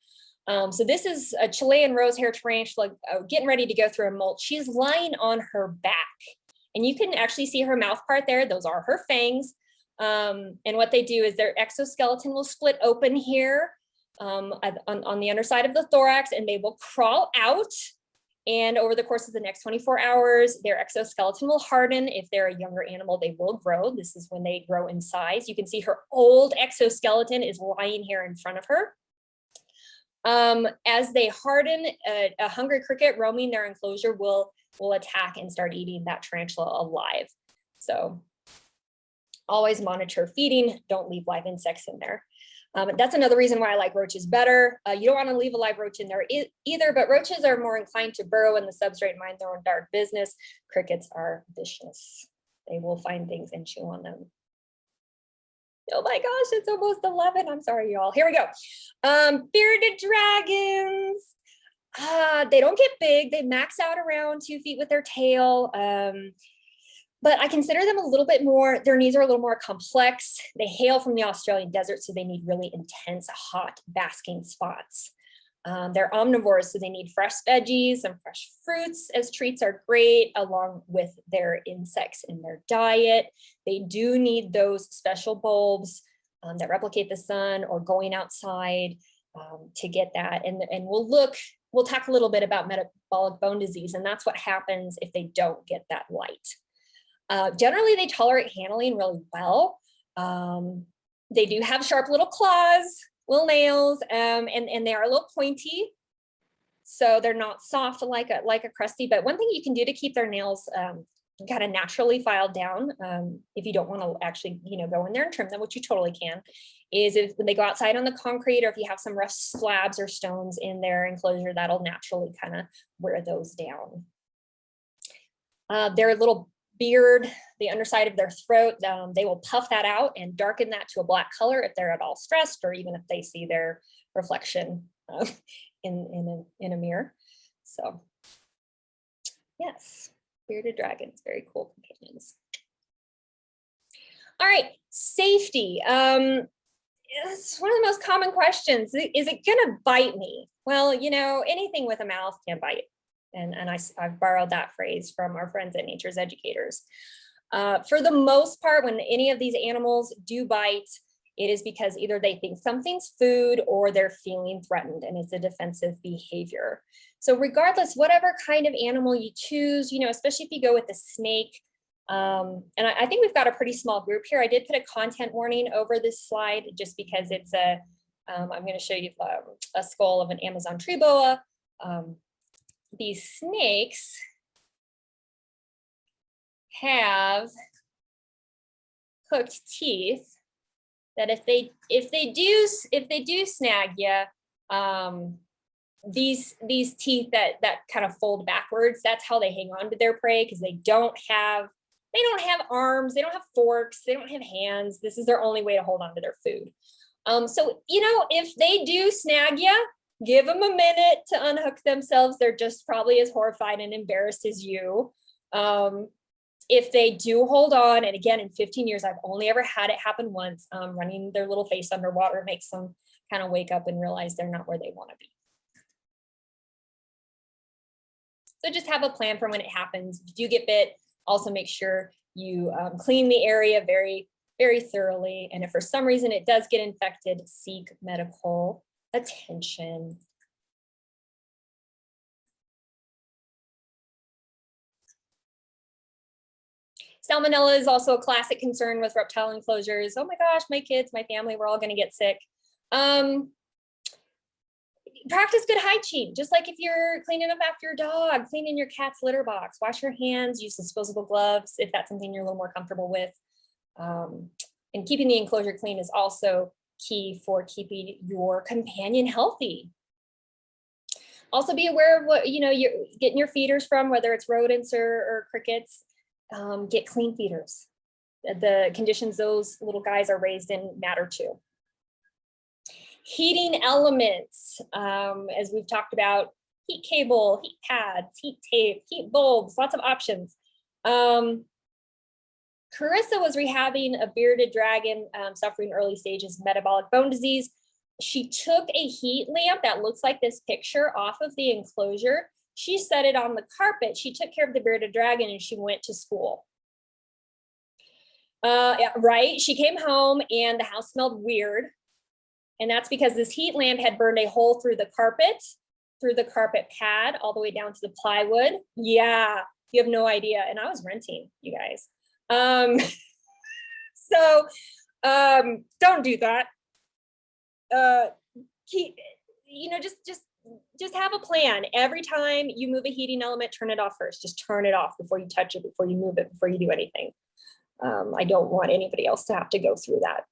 So this is a Chilean rosehair tarantula getting ready to go through a molt. She's lying on her back, and you can actually see her mouth part there. Those are her fangs. And what they do is their exoskeleton will split open here on the underside of the thorax, and they will crawl out. And over the course of the next 24 hours, their exoskeleton will harden. If they're a younger animal, they will grow. This is when they grow in size. You can see her old exoskeleton is lying here in front of her. As they harden, a hungry cricket roaming their enclosure will attack and start eating that tarantula alive. So always monitor feeding. Don't leave live insects in there. That's another reason why I like roaches better. You don't want to leave a live roach in there either, but roaches are more inclined to burrow in the substrate and mind their own dark business. Crickets are vicious. They will find things and chew on them. Oh my gosh, it's almost 11. I'm sorry, y'all. Here we go. Bearded dragons. They don't get big. They max out around 2 feet with their tail. But I consider them a little bit more, their needs are a little more complex. They hail from the Australian desert, so they need really intense, hot basking spots. They're omnivores, so they need fresh veggies and fresh fruits as treats are great, along with their insects in their diet. They do need those special bulbs that replicate the sun or going outside to get that. And we'll talk a little bit about metabolic bone disease, and that's what happens if they don't get that light. Generally, they tolerate handling really well. They do have sharp little claws, little nails, and they are a little pointy. So they're not soft like a crusty, but one thing you can do to keep their nails kind of naturally filed down, if you don't want to actually, go in there and trim them, which you totally can, is when they go outside on the concrete, or if you have some rough slabs or stones in their enclosure, that'll naturally kind of wear those down. Their little beard, the underside of their throat, they will puff that out and darken that to a black color if they're at all stressed, or even if they see their reflection in a mirror. So yes, bearded dragons, very cool companions. All right, safety. It's one of the most common questions. Is it gonna bite me? Well, anything with a mouth can bite. And I've borrowed that phrase from our friends at Nature's Educators. For the most part, when any of these animals do bite, it is because either they think something's food or they're feeling threatened, and it's a defensive behavior. So regardless, whatever kind of animal you choose, especially if you go with the snake, and I think we've got a pretty small group here. I did put a content warning over this slide just because it's I'm going to show you a skull of an Amazon tree boa. These snakes have hooked teeth that if they do snag you, these teeth that kind of fold backwards, that's how they hang on to their prey, because they don't have arms, they don't have forks, they don't have hands. This is their only way to hold on to their food. So if they do snag you, give them a minute to unhook themselves. They're just probably as horrified and embarrassed as you. If they do hold on, and again, in 15 years, I've only ever had it happen once, running their little face underwater makes them kind of wake up and realize they're not where they want to be. So just have a plan for when it happens. If you do get bit, also make sure you clean the area very, very thoroughly. And if for some reason it does get infected, seek medical attention. Salmonella is also a classic concern with reptile enclosures. Oh my gosh, my kids, my family, we're all going to get sick. Practice good hygiene, just like if you're cleaning up after your dog, cleaning your cat's litter box, wash your hands, use disposable gloves if that's something you're a little more comfortable with. And keeping the enclosure clean is also key for keeping your companion healthy. Also be aware of what you're getting your feeders from, whether it's rodents or crickets. Get clean feeders. The conditions those little guys are raised in matter too. Heating elements, as we've talked about, heat cable, heat pads, heat tape, heat bulbs, lots of options. Carissa was rehabbing a bearded dragon suffering early stages of metabolic bone disease. She took a heat lamp that looks like this picture off of the enclosure. She set it on the carpet. She took care of the bearded dragon and she went to school. Yeah, right, she came home and the house smelled weird. And that's because this heat lamp had burned a hole through the carpet pad, all the way down to the plywood. Yeah, you have no idea. And I was renting, you guys. So don't do that. Just have a plan. Every time you move a heating element, turn it off first. Just turn it off before you touch it, before you move it, before you do anything. I don't want anybody else to have to go through that.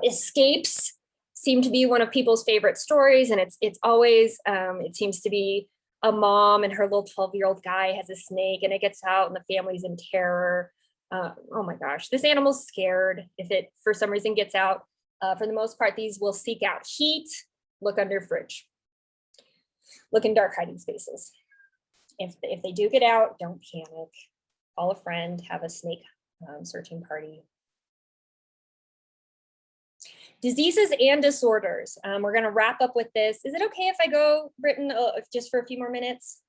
Escapes seem to be one of people's favorite stories, and it's always it seems to be a mom and her little 12-year-old guy has a snake and it gets out and the family's in terror. Oh my gosh, this animal's scared if it for some reason gets out. For the most part, these will seek out heat, look under fridge, look in dark hiding spaces. If they do get out, don't panic. Call a friend, have a snake searching party. Diseases and disorders. We're going to wrap up with this. Is it okay if I go, Britton, just for a few more minutes?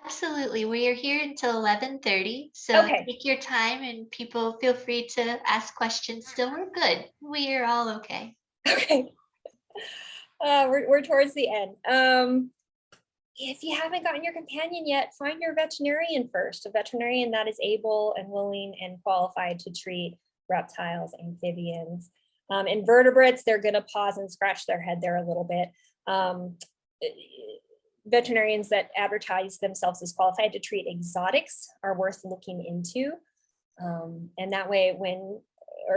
Absolutely. We are here until 11:30. So Okay. take your time and people feel free to ask questions still. We're good. We are all okay. Okay. We're towards the end. If you haven't gotten your companion yet, find your veterinarian first, a veterinarian that is able and willing and qualified to treat reptiles, amphibians. Invertebrates, they're going to pause and scratch their head there a little bit. Veterinarians that advertise themselves as qualified to treat exotics are worth looking into. And that way,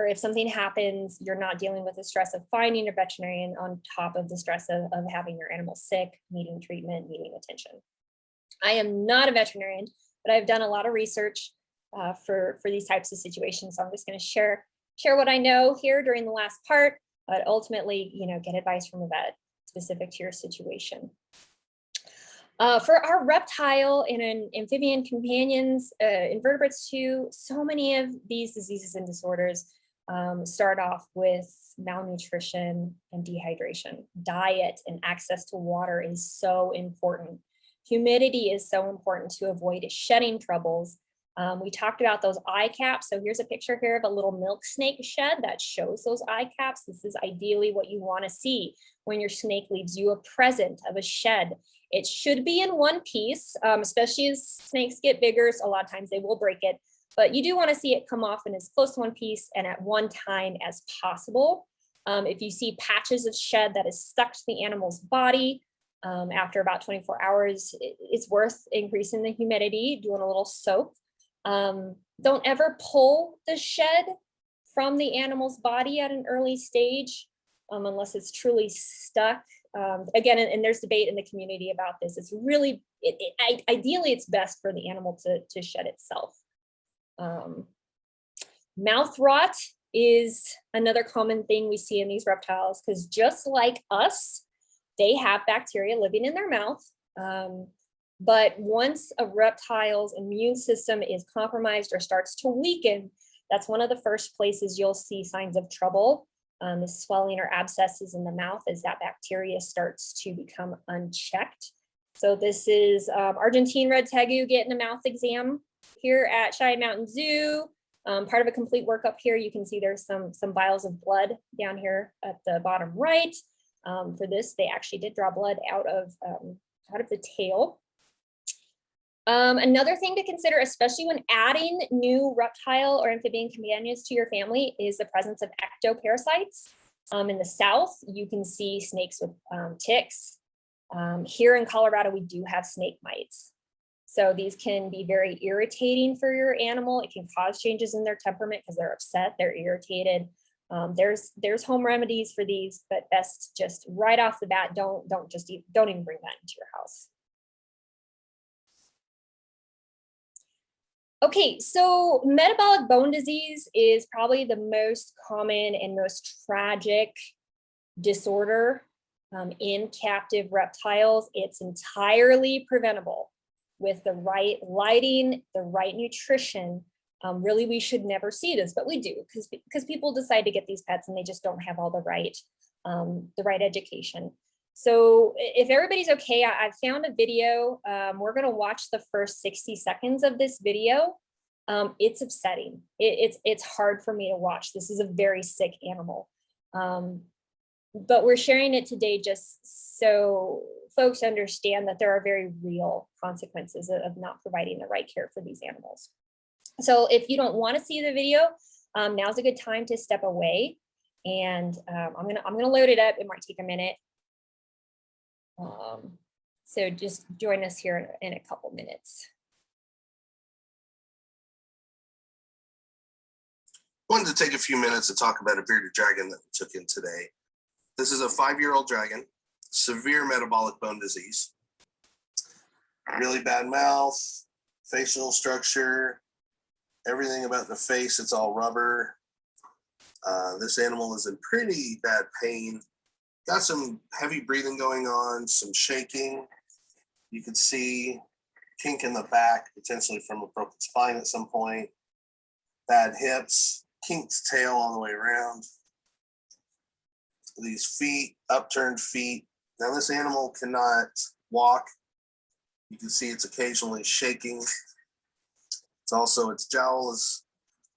if something happens, you're not dealing with the stress of finding a veterinarian on top of the stress of having your animal sick, needing treatment, needing attention. I am not a veterinarian, but I've done a lot of research for these types of situations. So I'm just going to share what I know here during the last part, but ultimately, get advice from a vet specific to your situation. For our reptile and amphibian companions, invertebrates too, so many of these diseases and disorders start off with malnutrition and dehydration. Diet and access to water is so important. Humidity is so important to avoid shedding troubles. We talked about those eye caps. So here's a picture here of a little milk snake shed that shows those eye caps. This is ideally what you want to see when your snake leaves you a present of a shed. It should be in one piece, especially as snakes get bigger. So a lot of times they will break it, but you do want to see it come off in as close to one piece and at one time as possible. If you see patches of shed that is stuck to the animal's body, after about 24 hours, it's worth increasing the humidity, doing a little soak. Don't ever pull the shed from the animal's body at an early stage, unless it's truly stuck. Again, and there's debate in the community about this. It's really, ideally, it's best for the animal to shed itself. Mouth rot is another common thing we see in these reptiles, because just like us, they have bacteria living in their mouth. But once a reptile's immune system is compromised or starts to weaken, that's one of the first places you'll see signs of trouble. The swelling or abscesses in the mouth as that bacteria starts to become unchecked. So this is Argentine red tegu getting a mouth exam here at Cheyenne Mountain Zoo. Part of a complete workup here, you can see there's some vials of blood down here at the bottom right. For this, they actually did draw blood out of the tail. Another thing to consider, especially when adding new reptile or amphibian companions to your family, is the presence of ectoparasites. In the south, you can see snakes with ticks. Here in Colorado, we do have snake mites. So these can be very irritating for your animal. It can cause changes in their temperament because they're upset, they're irritated. There's home remedies for these, but best just right off the bat, don't even bring that into your house. Okay, so metabolic bone disease is probably the most common and most tragic disorder in captive reptiles. It's entirely preventable with the right lighting, the right nutrition. Really, we should never see this, but we do because people decide to get these pets and they just don't have all the right education. So if everybody's okay, I've found a video. We're going to watch the first 60 seconds of this video. It's upsetting. It's hard for me to watch. This is a very sick animal. But we're sharing it today just so folks understand that there are very real consequences of not providing the right care for these animals. So if you don't want to see the video, now's a good time to step away. And I'm gonna load it up. It might take a minute. So just join us here in a couple minutes. I wanted to take a few minutes to talk about a bearded dragon that we took in today. This is a 5-year-old dragon, severe metabolic bone disease, really bad mouth, facial structure, everything about the face, it's all rubber. This animal is in pretty bad pain. Got some heavy breathing going on, some shaking. You could see kink in the back, potentially from a broken spine at some point. Bad hips, kinked tail all the way around. These feet, upturned feet. Now this animal cannot walk. You can see it's occasionally shaking. It's also, its jowls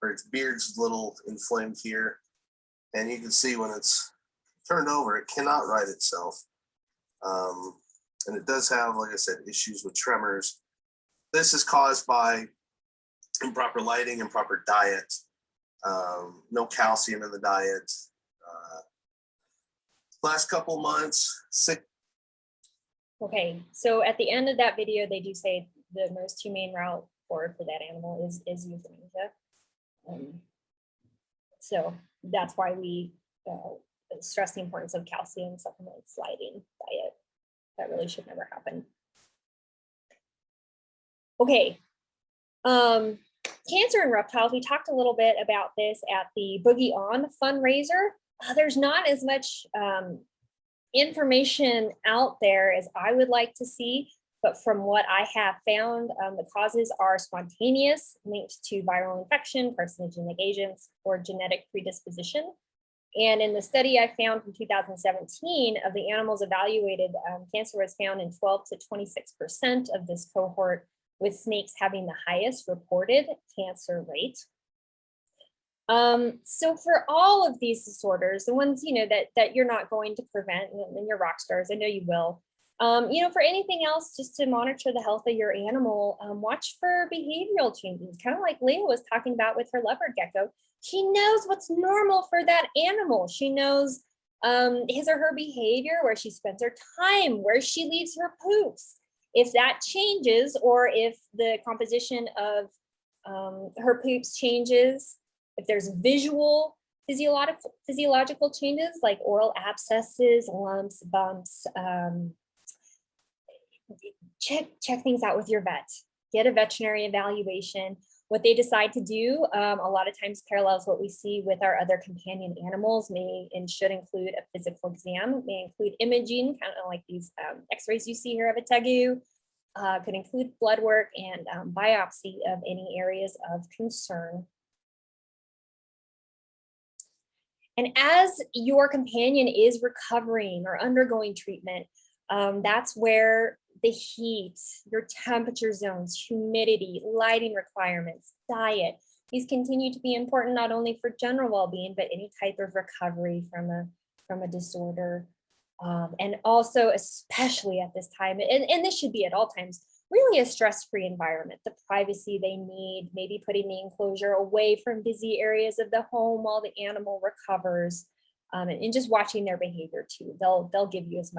or its beard's a little inflamed here. And you can see when it's turned over, it cannot right itself. And it does have, like I said, issues with tremors. This is caused by improper lighting, improper diet, no calcium in the diet. Last couple months, sick. Okay, so at the end of that video, they do say the most humane route forward for that animal is euthanasia. So that's why we stress the importance of calcium supplements, lighting, diet. That really should never happen. Okay, cancer in reptiles. We talked a little bit about this at the Boogie On fundraiser. There's not as much information out there as I would like to see, but from what I have found, the causes are spontaneous, linked to viral infection, carcinogenic agents, or genetic predisposition. And in the study I found from 2017 of the animals evaluated, cancer was found in 12 to 26% of this cohort, with snakes having the highest reported cancer rate. So for all of these disorders, the ones that you're not going to prevent, and you're rock stars, I know you will. For anything else, just to monitor the health of your animal, watch for behavioral changes, kind of like Leah was talking about with her leopard gecko. She knows what's normal for that animal. She knows his or her behavior, where she spends her time, where she leaves her poops. If that changes, or if the composition of her poops changes, if there's visual physiological changes like oral abscesses, lumps, bumps, check things out with your vet. Get a veterinary evaluation. What they decide to do a lot of times parallels what we see with our other companion animals. May and should include a physical exam, may include imaging, kind of like these x-rays you see here of a tegu, could include blood work and biopsy of any areas of concern. And as your companion is recovering or undergoing treatment, that's where the heat, your temperature zones, humidity, lighting requirements, diet, these continue to be important not only for general well-being, but any type of recovery from a disorder. And also, especially at this time, and this should be at all times, really a stress-free environment, the privacy they need, maybe putting the enclosure away from busy areas of the home while the animal recovers. and just watching their behavior too. They'll give you as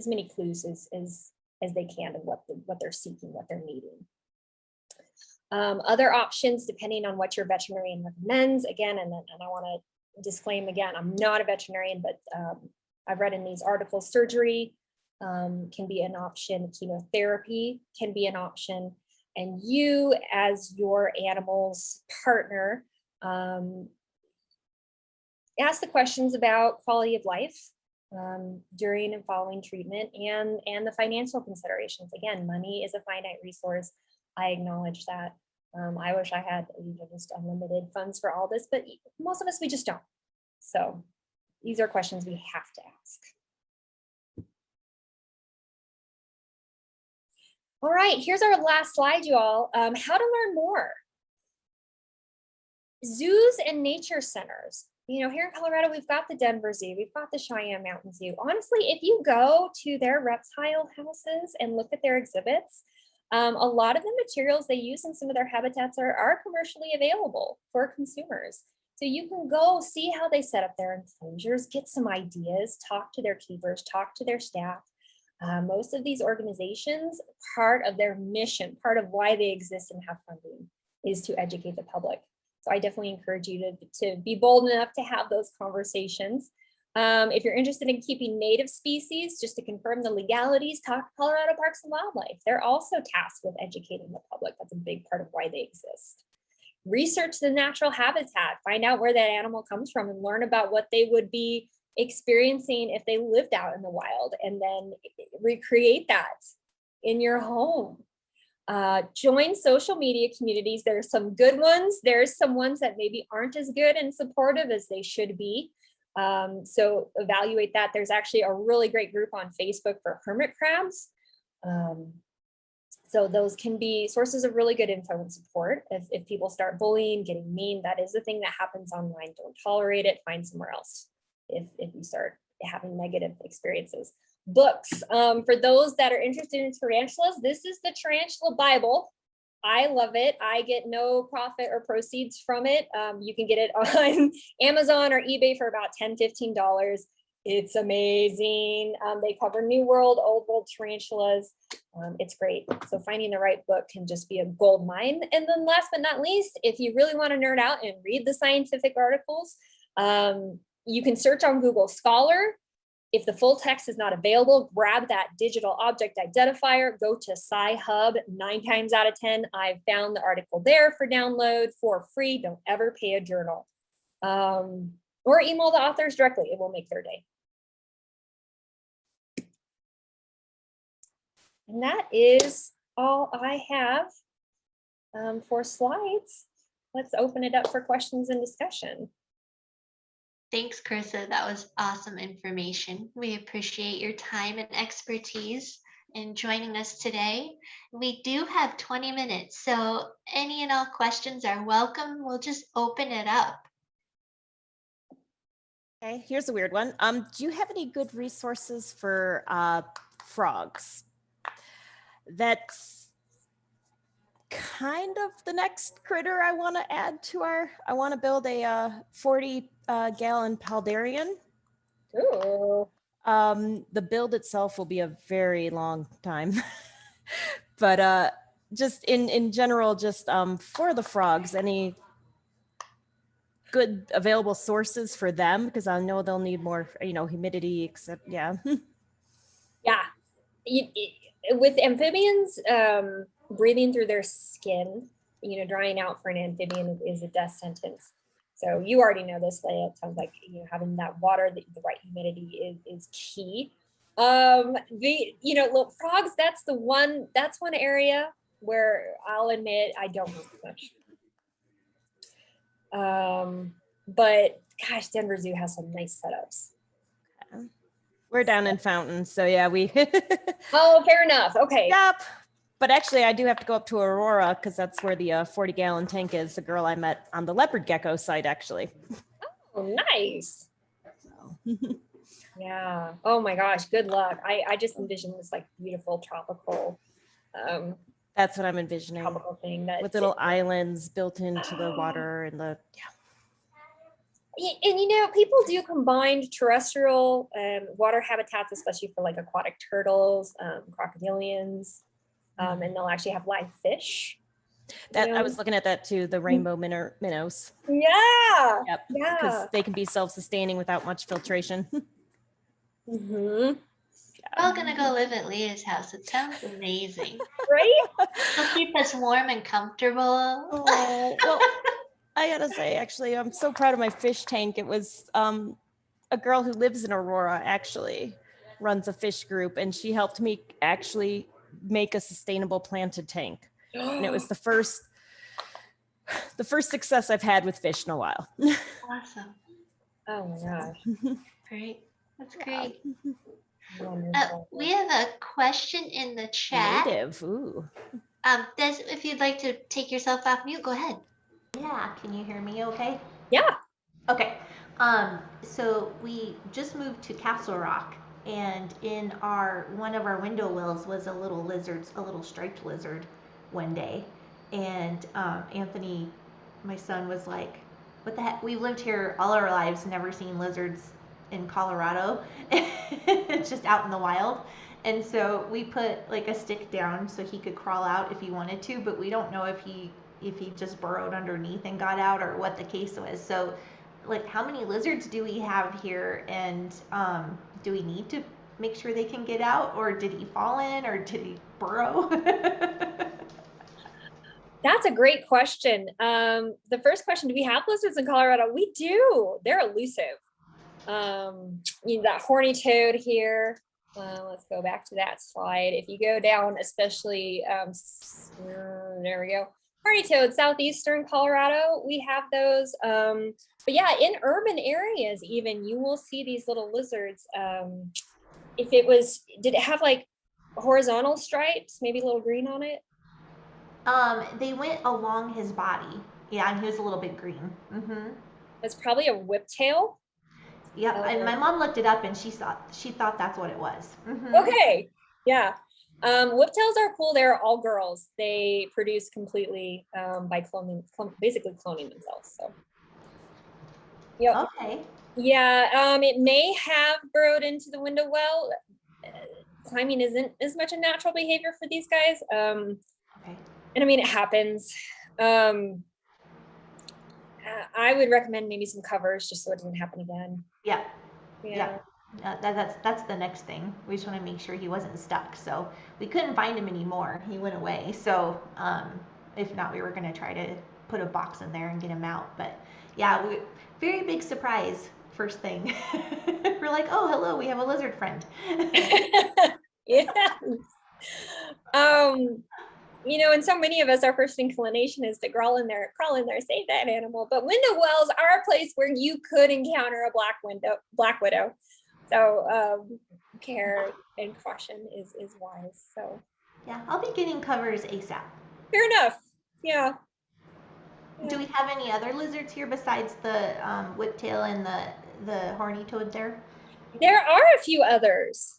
many clues as they can of what they're seeking, what they're needing. Other options, depending on what your veterinarian recommends, again, and I want to disclaim again, I'm not a veterinarian, but I've read in these articles, surgery can be an option, chemotherapy can be an option, and you as your animal's partner, ask the questions about quality of life during and following treatment, and the financial considerations. Again, money is a finite resource. I acknowledge that. I wish I had just unlimited funds for all this, but most of us, we just don't. So these are questions we have to ask. All right, here's our last slide, you all. How to learn more. Zoos and nature centers. Here in Colorado, we've got the Denver Zoo, we've got the Cheyenne Mountain Zoo. Honestly, if you go to their reptile houses and look at their exhibits, a lot of the materials they use in some of their habitats are commercially available for consumers. So you can go see how they set up their enclosures, get some ideas, talk to their keepers, talk to their staff. Most of these organizations, part of their mission, part of why they exist and have funding, is to educate the public. So I definitely encourage you to be bold enough to have those conversations. If you're interested in keeping native species, just to confirm the legalities, talk to Colorado Parks and Wildlife. They're also tasked with educating the public. That's a big part of why they exist. Research the natural habitat, find out where that animal comes from, and learn about what they would be experiencing if they lived out in the wild, and then recreate that in your home. Join social media communities. There's some good ones. There's some ones that maybe aren't as good and supportive as they should be. So evaluate that. There's actually a really great group on Facebook for hermit crabs. So those can be sources of really good info and support. If people start bullying, getting mean, that is the thing that happens online. Don't tolerate it. Find somewhere else if you start having negative experiences. Books. For those that are interested in tarantulas, this is the Tarantula Bible. I love it. I get no profit or proceeds from it. You can get it on Amazon or eBay for about $10, $15. It's amazing. They cover New World, Old World tarantulas. It's great. So finding the right book can just be a gold mine. And then last but not least, if you really want to nerd out and read the scientific articles, you can search on Google Scholar. If the full text is not available, grab that digital object identifier, go to Sci-Hub. 9 times out of 10, I've found the article there for download for free. Don't ever pay a journal. Or email the authors directly. It will make their day. And that is all I have for slides. Let's open it up for questions and discussion. Thanks, Carissa. That was awesome information. We appreciate your time and expertise in joining us today. We do have 20 minutes, so any and all questions are welcome. We'll just open it up. Okay, here's a weird one. Do you have any good resources for frogs? That's kind of the next critter I want to add to I want to build a 40 gallon Paldarian. Ooh. The build itself will be a very long time, but just in general, just for the frogs, any good available sources for them, because I know they'll need more, humidity, except yeah. With amphibians, breathing through their skin, drying out for an amphibian is a death sentence. So you already know this, Leia. It sounds like having that water, the right humidity is key. Little frogs, that's one area where I'll admit I don't know much. But gosh, Denver Zoo has some nice setups. We're down in Fountain, so yeah, we. Oh, fair enough. Okay. Yep. But actually, I do have to go up to Aurora because that's where the 40 gallon tank is. The girl I met on the leopard gecko site, actually. Oh, nice. So. Yeah. Oh my gosh. Good luck. I just envision this like beautiful tropical. That's what I'm envisioning. Tropical thing with little islands built into the water and And people do combined terrestrial water habitats, especially for like aquatic turtles, crocodilians, and they'll actually have live fish. I was looking at that too, the rainbow minnows. Yeah. Yep. Yeah. Because they can be self-sustaining without much filtration. Mm-hmm. We're all gonna go live at Leah's house. It sounds amazing. Right? She'll keep us warm and comfortable. Oh, well, I gotta say, actually, I'm so proud of my fish tank. It was a girl who lives in Aurora actually runs a fish group, and she helped me actually make a sustainable planted tank. And it was the first success I've had with fish in a while. Awesome. Oh my gosh. Great. That's great. Wonderful. We have a question in the chat. Native, ooh. Des, if you'd like to take yourself off mute, go ahead. Yeah, can you hear me okay? Yeah. Okay. So we just moved to Castle Rock, and in one of our window wells was a little lizard, a little striped lizard one day. And Anthony, my son, was like, what the heck? We've lived here all our lives, never seen lizards in Colorado. It's just out in the wild. And so we put like a stick down so he could crawl out if he wanted to, but we don't know if he just burrowed underneath and got out or what the case was. So like, how many lizards do we have here, and do we need to make sure they can get out, or did he fall in, or did he burrow? That's a great question. The first question, do we have lizards in Colorado? We do. They're elusive. That horny toad here. Let's go back to that slide. If you go down, especially, there we go. Horny toad, southeastern Colorado, we have those. But yeah, in urban areas, even you will see these little lizards. Did it have like horizontal stripes, maybe a little green on it? They went along his body. Yeah, and he was a little bit green. Mm-hmm. It's probably a whiptail. Yep, and my mom looked it up, and she thought that's what it was. Mm-hmm. Okay, yeah. Whiptails are cool. They're all girls. They produce completely by basically cloning themselves. So, yep. Okay. Yeah. It may have burrowed into the window well. Climbing isn't as much a natural behavior for these guys. Okay. And I mean, it happens. I would recommend maybe some covers just so it doesn't happen again. Yeah. Yeah. That's the next thing. We just want to make sure he wasn't stuck. So we couldn't find him anymore. He went away. So if not, we were going to try to put a box in there and get him out. But yeah, very big surprise. First thing, we're like, oh, hello, we have a lizard friend. Yeah. And so many of us, our first inclination is to crawl in there, save that animal. But window wells are a place where you could encounter a black widow. So care and caution is wise. So yeah, I'll be getting covers ASAP. Fair enough. Yeah. Do we have any other lizards here besides the whiptail and the horny toad there? There are a few others.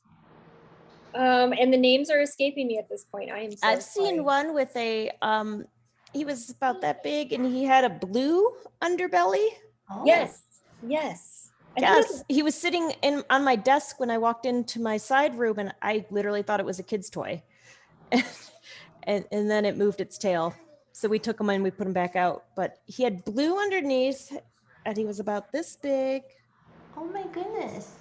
And the names are escaping me at this point. I've seen one with a he was about that big, and he had a blue underbelly. Oh. Yes. Yes, he was sitting on my desk when I walked into my side room, and I literally thought it was a kid's toy. and then it moved its tail. So we took him and we put him back out. But he had blue underneath, and he was about this big. Oh my goodness.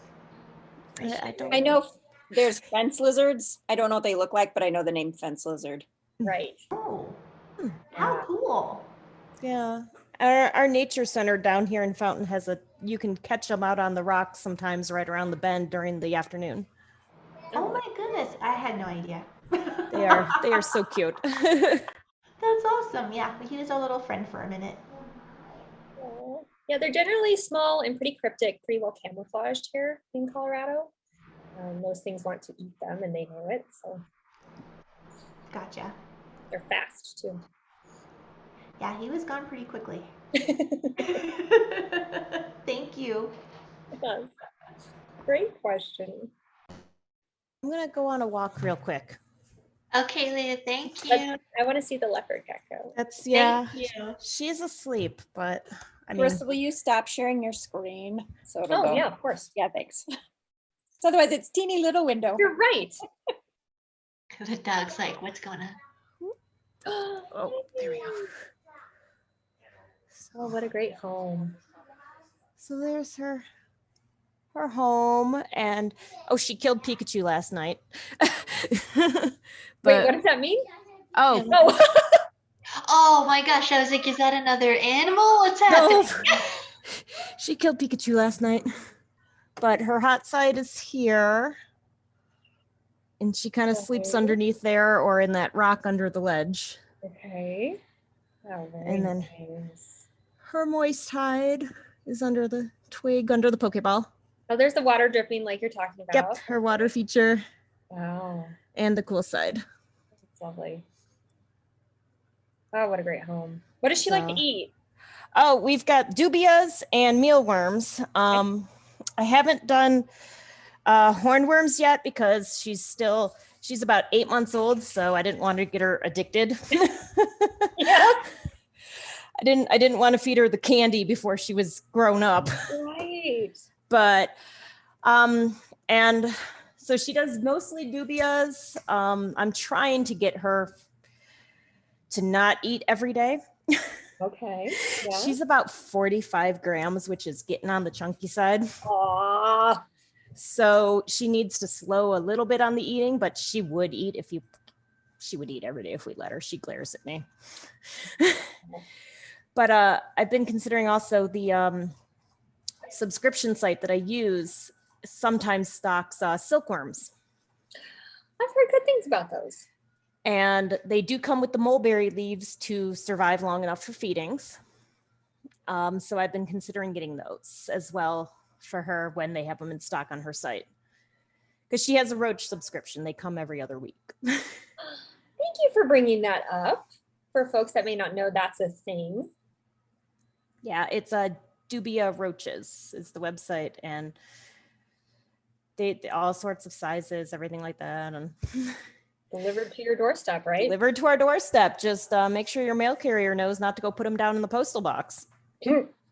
I know there's fence lizards. I don't know what they look like, but I know the name fence lizard. Right. Oh, how cool. Yeah. Our nature center down here in Fountain you can catch them out on the rocks sometimes right around the bend during the afternoon. Oh my goodness. I had no idea. They are so cute. That's awesome. Yeah, he was our little friend for a minute. Yeah, they're generally small and pretty cryptic, pretty well camouflaged here in Colorado. Most things want to eat them, and they know it. So, Gotcha. They're fast too. Yeah, he was gone pretty quickly. Thank you. Great question. I'm gonna go on a walk real quick. Okay, Leah, thank you. I want to see the leopard gecko. That's yeah. Thank you. She's asleep, but I mean, Marissa, will you stop sharing your screen? So it'll Oh, go. yeah, of course. Yeah, thanks. So otherwise it's teeny little window. You're right. The dog's like, what's going on? oh, there we go. Oh, what a great home. So there's her home, and oh, she killed Pikachu last night. Wait, what does that mean? Oh, Oh, Oh my gosh, I was like, is that another animal? What's happening? no. She killed Pikachu last night, but her hot side is here, and she kind of sleeps Okay. underneath there or in that rock under the ledge. okay. Oh, very And then nice. her moist hide is under the twig under the Pokeball. Oh, there's the water dripping like you're talking about. Yep, her water feature Wow, and the cool side. that's lovely. Oh, what a great home. What does she like to So- eat? Oh, we've got dubias and mealworms. I haven't done hornworms yet because she's about 8 months old, so I didn't want to get her addicted. Yeah. I didn't want to feed her the candy before she was grown up. Right. But and so she does mostly dubias. I'm trying to get her to not eat every day. Okay. Yeah. She's about 45 grams, which is getting on the chunky side. Aw. So she needs to slow a little bit on the eating, but she would eat she would eat every day if we let her. She glares at me. But I've been considering also the subscription site that I use sometimes stocks silkworms. I've heard good things about those. And they do come with the mulberry leaves to survive long enough for feedings. So I've been considering getting those as well for her when they have them in stock on her site. Because she has a roach subscription. They come every other week. Thank you for bringing that up. For folks that may not know, that's a thing. Yeah, it's a Dubia Roaches is the website. And they all sorts of sizes, everything like that. And Delivered to your doorstep, right? delivered to our doorstep. Just make sure your mail carrier knows not to go put them down in the postal box.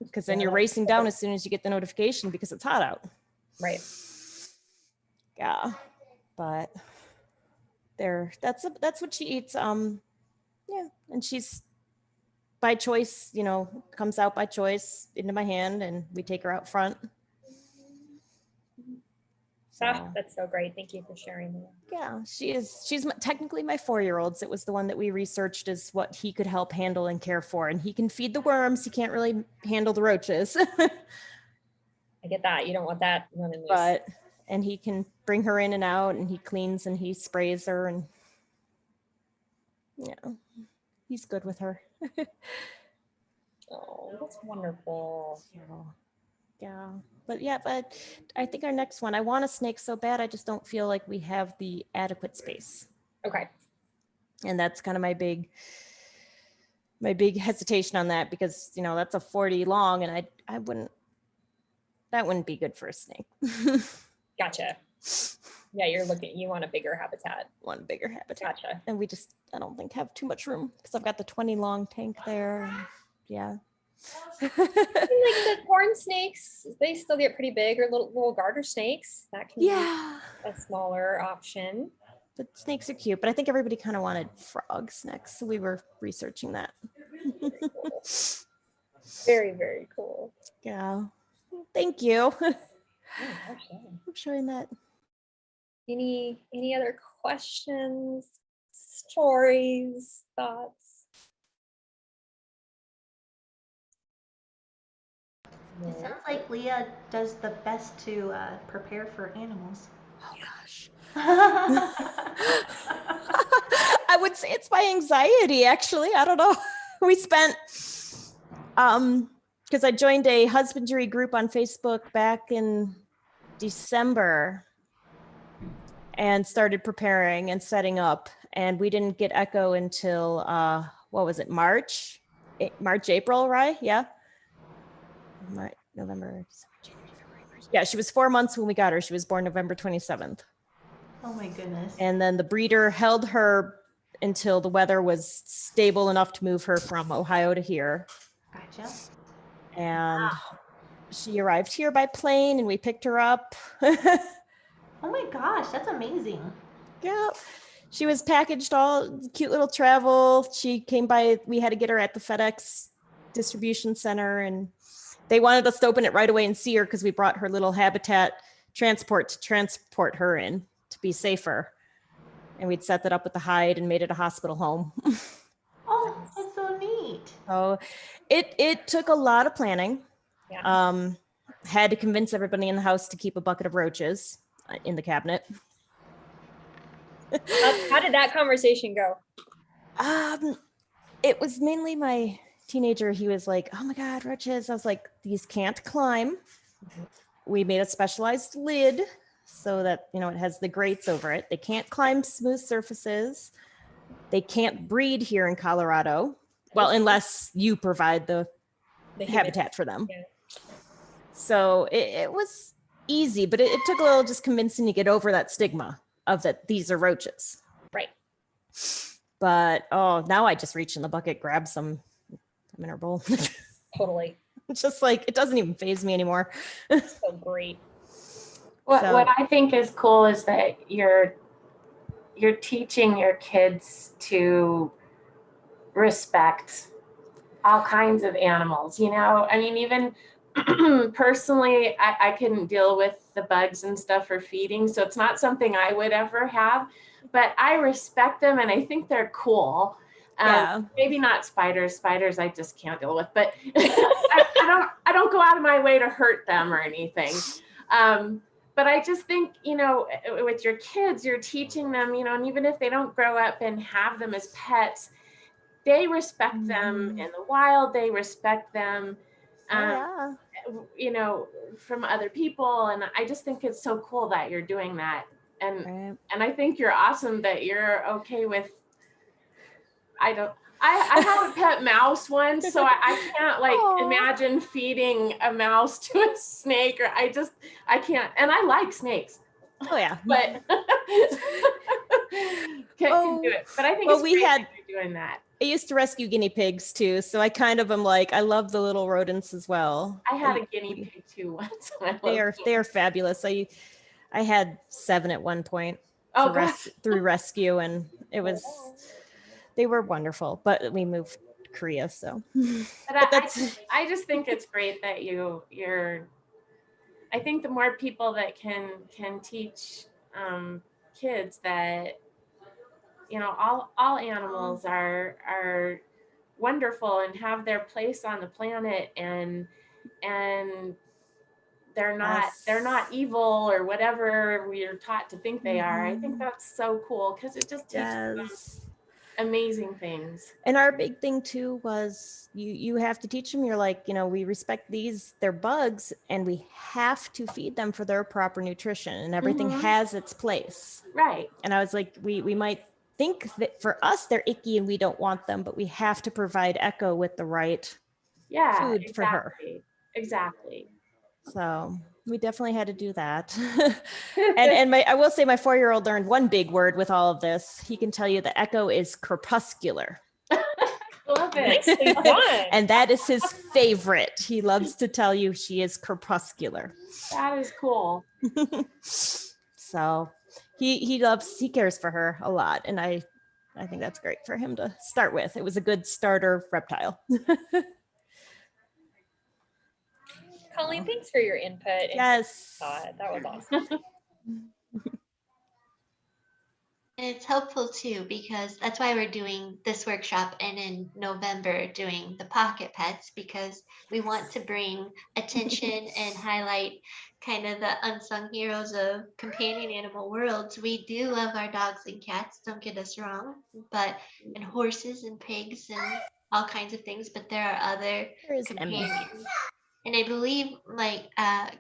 Because then you're racing down as soon as you get the notification because it's hot out. Right. Yeah, but that's what she eats. Yeah, and she's by choice, comes out by choice into my hand, and we take her out front. So, That's so great. Thank you for sharing that. yeah, she's technically my 4-year-old. So it was the one that we researched as what he could help handle and care for, and he can feed the worms. He can't really handle the roaches. I get that. You don't want that running loose. And he can bring her in and out, and he cleans and he sprays her, and yeah, he's good with her. Oh, that's wonderful. So, yeah, but I think our next one, I want a snake so bad. I just don't feel like we have the adequate space. Okay. And that's kind of my big hesitation on that, because that's a 40 long, and that wouldn't be good for a snake. Gotcha. Yeah, you want a bigger habitat. Want a bigger habitat. Gotcha. And I don't think have too much room because I've got the 20 long tank there. And yeah. Like the corn snakes, they still get pretty big, or little garter snakes. That can be a smaller option. But snakes are cute, but I think everybody kind of wanted frogs next. So we were researching that. Very, very cool. Yeah. Thank you. Oh, gosh, yeah. I'm showing that. Any other questions, stories, thoughts? It sounds like Leah does the best to prepare for animals. Oh gosh. I would say it's my anxiety, actually. I don't know. We spent because I joined a husbandry group on Facebook back in December and started preparing and setting up. And we didn't get Echo until what was it, March, April, right? Yeah. November, December, January, February, March. Yeah, she was 4 months when we got her. She was born November 27th. Oh my goodness. And then the breeder held her until the weather was stable enough to move her from Ohio to here. Gotcha. And she arrived here by plane and we picked her up. Oh my gosh, that's amazing. Yeah. She was packaged all cute little travel. She came by, we had to get her at the FedEx distribution center, and they wanted us to open it right away and see her because we brought her little habitat transport to transport her in to be safer. And we'd set that up with the hide and made it a hospital home. Oh, that's so neat. So it took a lot of planning. Yeah. Had to convince everybody in the house to keep a bucket of roaches in the cabinet. How did that conversation go? It was mainly my teenager. He was like, oh my God, roaches. I was like, these can't climb. We made a specialized lid so that, you know, it has the grates over it. They can't climb smooth surfaces. They can't breed here in Colorado. Well, unless you provide the habitat for them. Yeah. So it was easy, but it took a little just convincing to get over that stigma of that these are roaches. Right. But now I just reach in the bucket, grab some in her bowl. Totally. It's just like, it doesn't even faze me anymore. So great. What So- what I think is cool is that you're teaching your kids to respect all kinds of animals, you know? I mean, even personally, I couldn't deal with the bugs and stuff for feeding, so it's not something I would ever have, but I respect them and I think they're cool. Yeah. Maybe not spiders. Spiders I just can't deal with, but I don't go out of my way to hurt them or anything. But I just think, you know, with your kids, you're teaching them, you know, and even if they don't grow up and have them as pets, they respect them in the wild. They respect them, Yeah. you know, from other people. And I just think it's so cool that you're doing that. And Right. and I think you're awesome that you're okay with, I had a pet mouse once, so I can't like Aw. imagine feeding a mouse to a snake, or I can't, and I like snakes, Oh yeah. but can't do it. But I think well, it's we great had- that you're doing that. I used to rescue guinea pigs too, so I kind of am like, I love the little rodents as well. I had a guinea pig too once. And I loved They are fabulous. I had 7 at one point Oh, for gosh. through rescue, and they were wonderful. But we moved to Korea, so. But that's- I just think it's great that you're. I think the more people that can teach kids that, you know, all animals are wonderful and have their place on the planet, and they're not evil or whatever we're taught to think they are. I think that's so cool because it just teaches them Yes. amazing things. And our big thing too was you have to teach them, you're like, you know, we respect they're bugs, and we have to feed them for their proper nutrition, and everything has its place. Right. And I was like, we might think that for us they're icky and we don't want them, but we have to provide Echo with the right Yeah. food exactly. for her. Exactly. So we definitely had to do that. and I will say my 4-year-old learned one big word with all of this. He can tell you that Echo is crepuscular. Love it. Nicely done. And that is his favorite. He loves to tell you she is crepuscular. That is cool. So he cares for her a lot. And I think that's great for him to start with. It was a good starter reptile. Colleen, thanks for your input. And Yes. thought. That was awesome. It's helpful too, because that's why we're doing this workshop and in November doing the pocket pets, because we want to bring attention and highlight kind of the unsung heroes of companion animal worlds. We do love our dogs and cats, don't get us wrong, and horses and pigs and all kinds of things, but there are other There is Emmy. companions. And I believe, like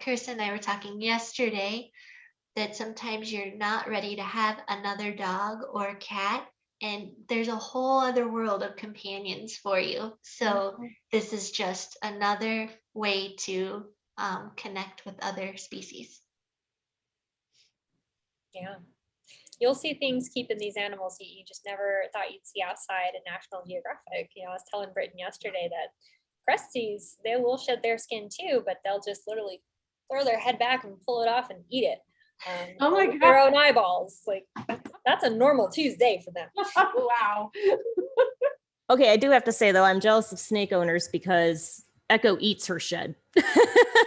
Kirsten and I were talking yesterday, that sometimes you're not ready to have another dog or cat, and there's a whole other world of companions for you. So this is just another way to connect with other species. Yeah. You'll see things keeping these animals you just never thought you'd see outside in National Geographic. You know, I was telling Britton yesterday that cresties, they will shed their skin too, but they'll just literally throw their head back and pull it off and eat it. Oh my with their God. own eyeballs. Like that's a normal Tuesday for them. Wow. Okay, I do have to say though, I'm jealous of snake owners because Echo eats her shed.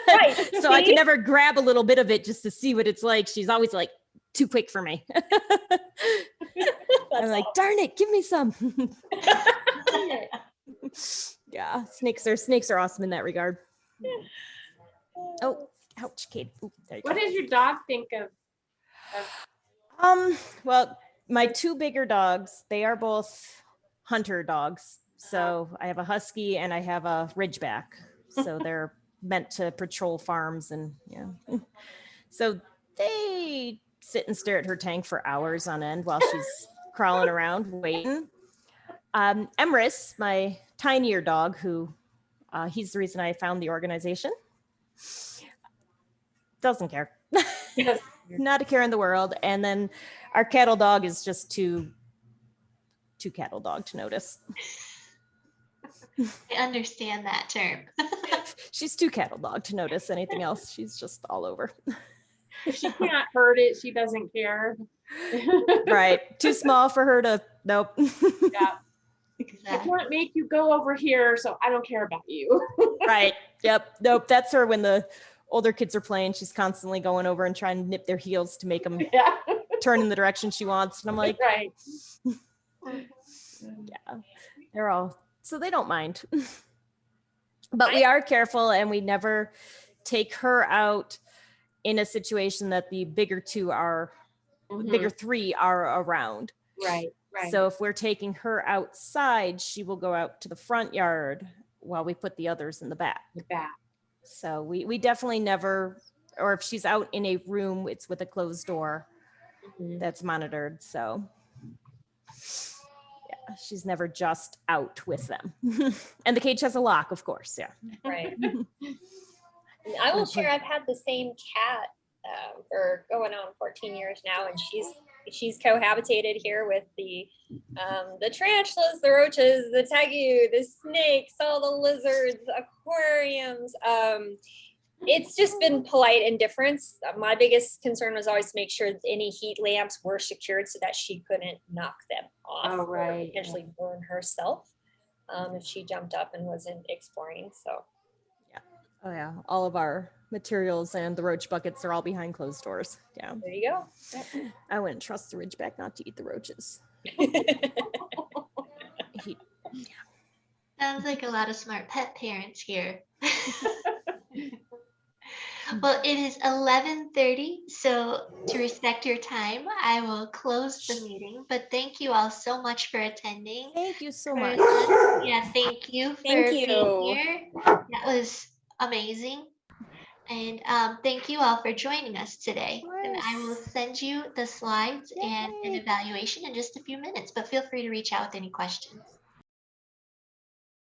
Right. So I See? can never grab a little bit of it just to see what it's like. She's always like, too quick for me. I'm like, darn it, give me some. Yeah, snakes are awesome in that regard. Oh, ouch, Kate. Ooh, there you What go. does your dog think of? Well, my two bigger dogs, they are both hunter dogs. So I have a husky and I have a ridgeback. So they're meant to patrol farms and yeah. So they sit and stare at her tank for hours on end while she's crawling around waiting. Emrys, my tinier dog, who he's the reason I found the organization, doesn't care. Not a care in the world. And then our cattle dog is just too cattle dog to notice. I understand that term. She's too cattle dog to notice anything else. She's just all over. If she can't hurt it, she doesn't care. Right. Too small for her to, nope. Yeah. I Exactly. can't make you go over here, so I don't care about you. Right. Yep. Nope. That's her when the older kids are playing. She's constantly going over and trying to nip their heels to make them Yeah. turn in the direction she wants. And I'm like, Right. yeah, they're all, so they don't mind. But we are careful and we never take her out in a situation that the bigger two are, bigger three are around. Right. Right. So if we're taking her outside, she will go out to the front yard while we put the others in the back. The back. So we definitely never, or if she's out in a room, it's with a closed door that's monitored. So yeah, she's never just out with them. And the cage has a lock, of course. Yeah. Right. I will share, I've had the same cat for going on 14 years now, and she's cohabitated here with the tarantulas, the roaches, the tegu, the snakes, all the lizards, aquariums. It's just been polite indifference. My biggest concern was always to make sure that any heat lamps were secured so that she couldn't knock them off Oh, right. or potentially burn herself if she jumped up and wasn't exploring. So Oh yeah. All of our materials and the roach buckets are all behind closed doors. Yeah. there you go. I wouldn't trust the ridgeback not to eat the roaches. He, Sounds like a lot of smart pet parents here. Well, it is 11:30, so to respect your time, I will close the meeting. But thank you all so much for attending. thank you so much. Yeah, thank you for Thank being you. here. That was amazing. And thank you all for joining us today. And I will send you the slides and an Yay. evaluation in just a few minutes, but feel free to reach out with any questions.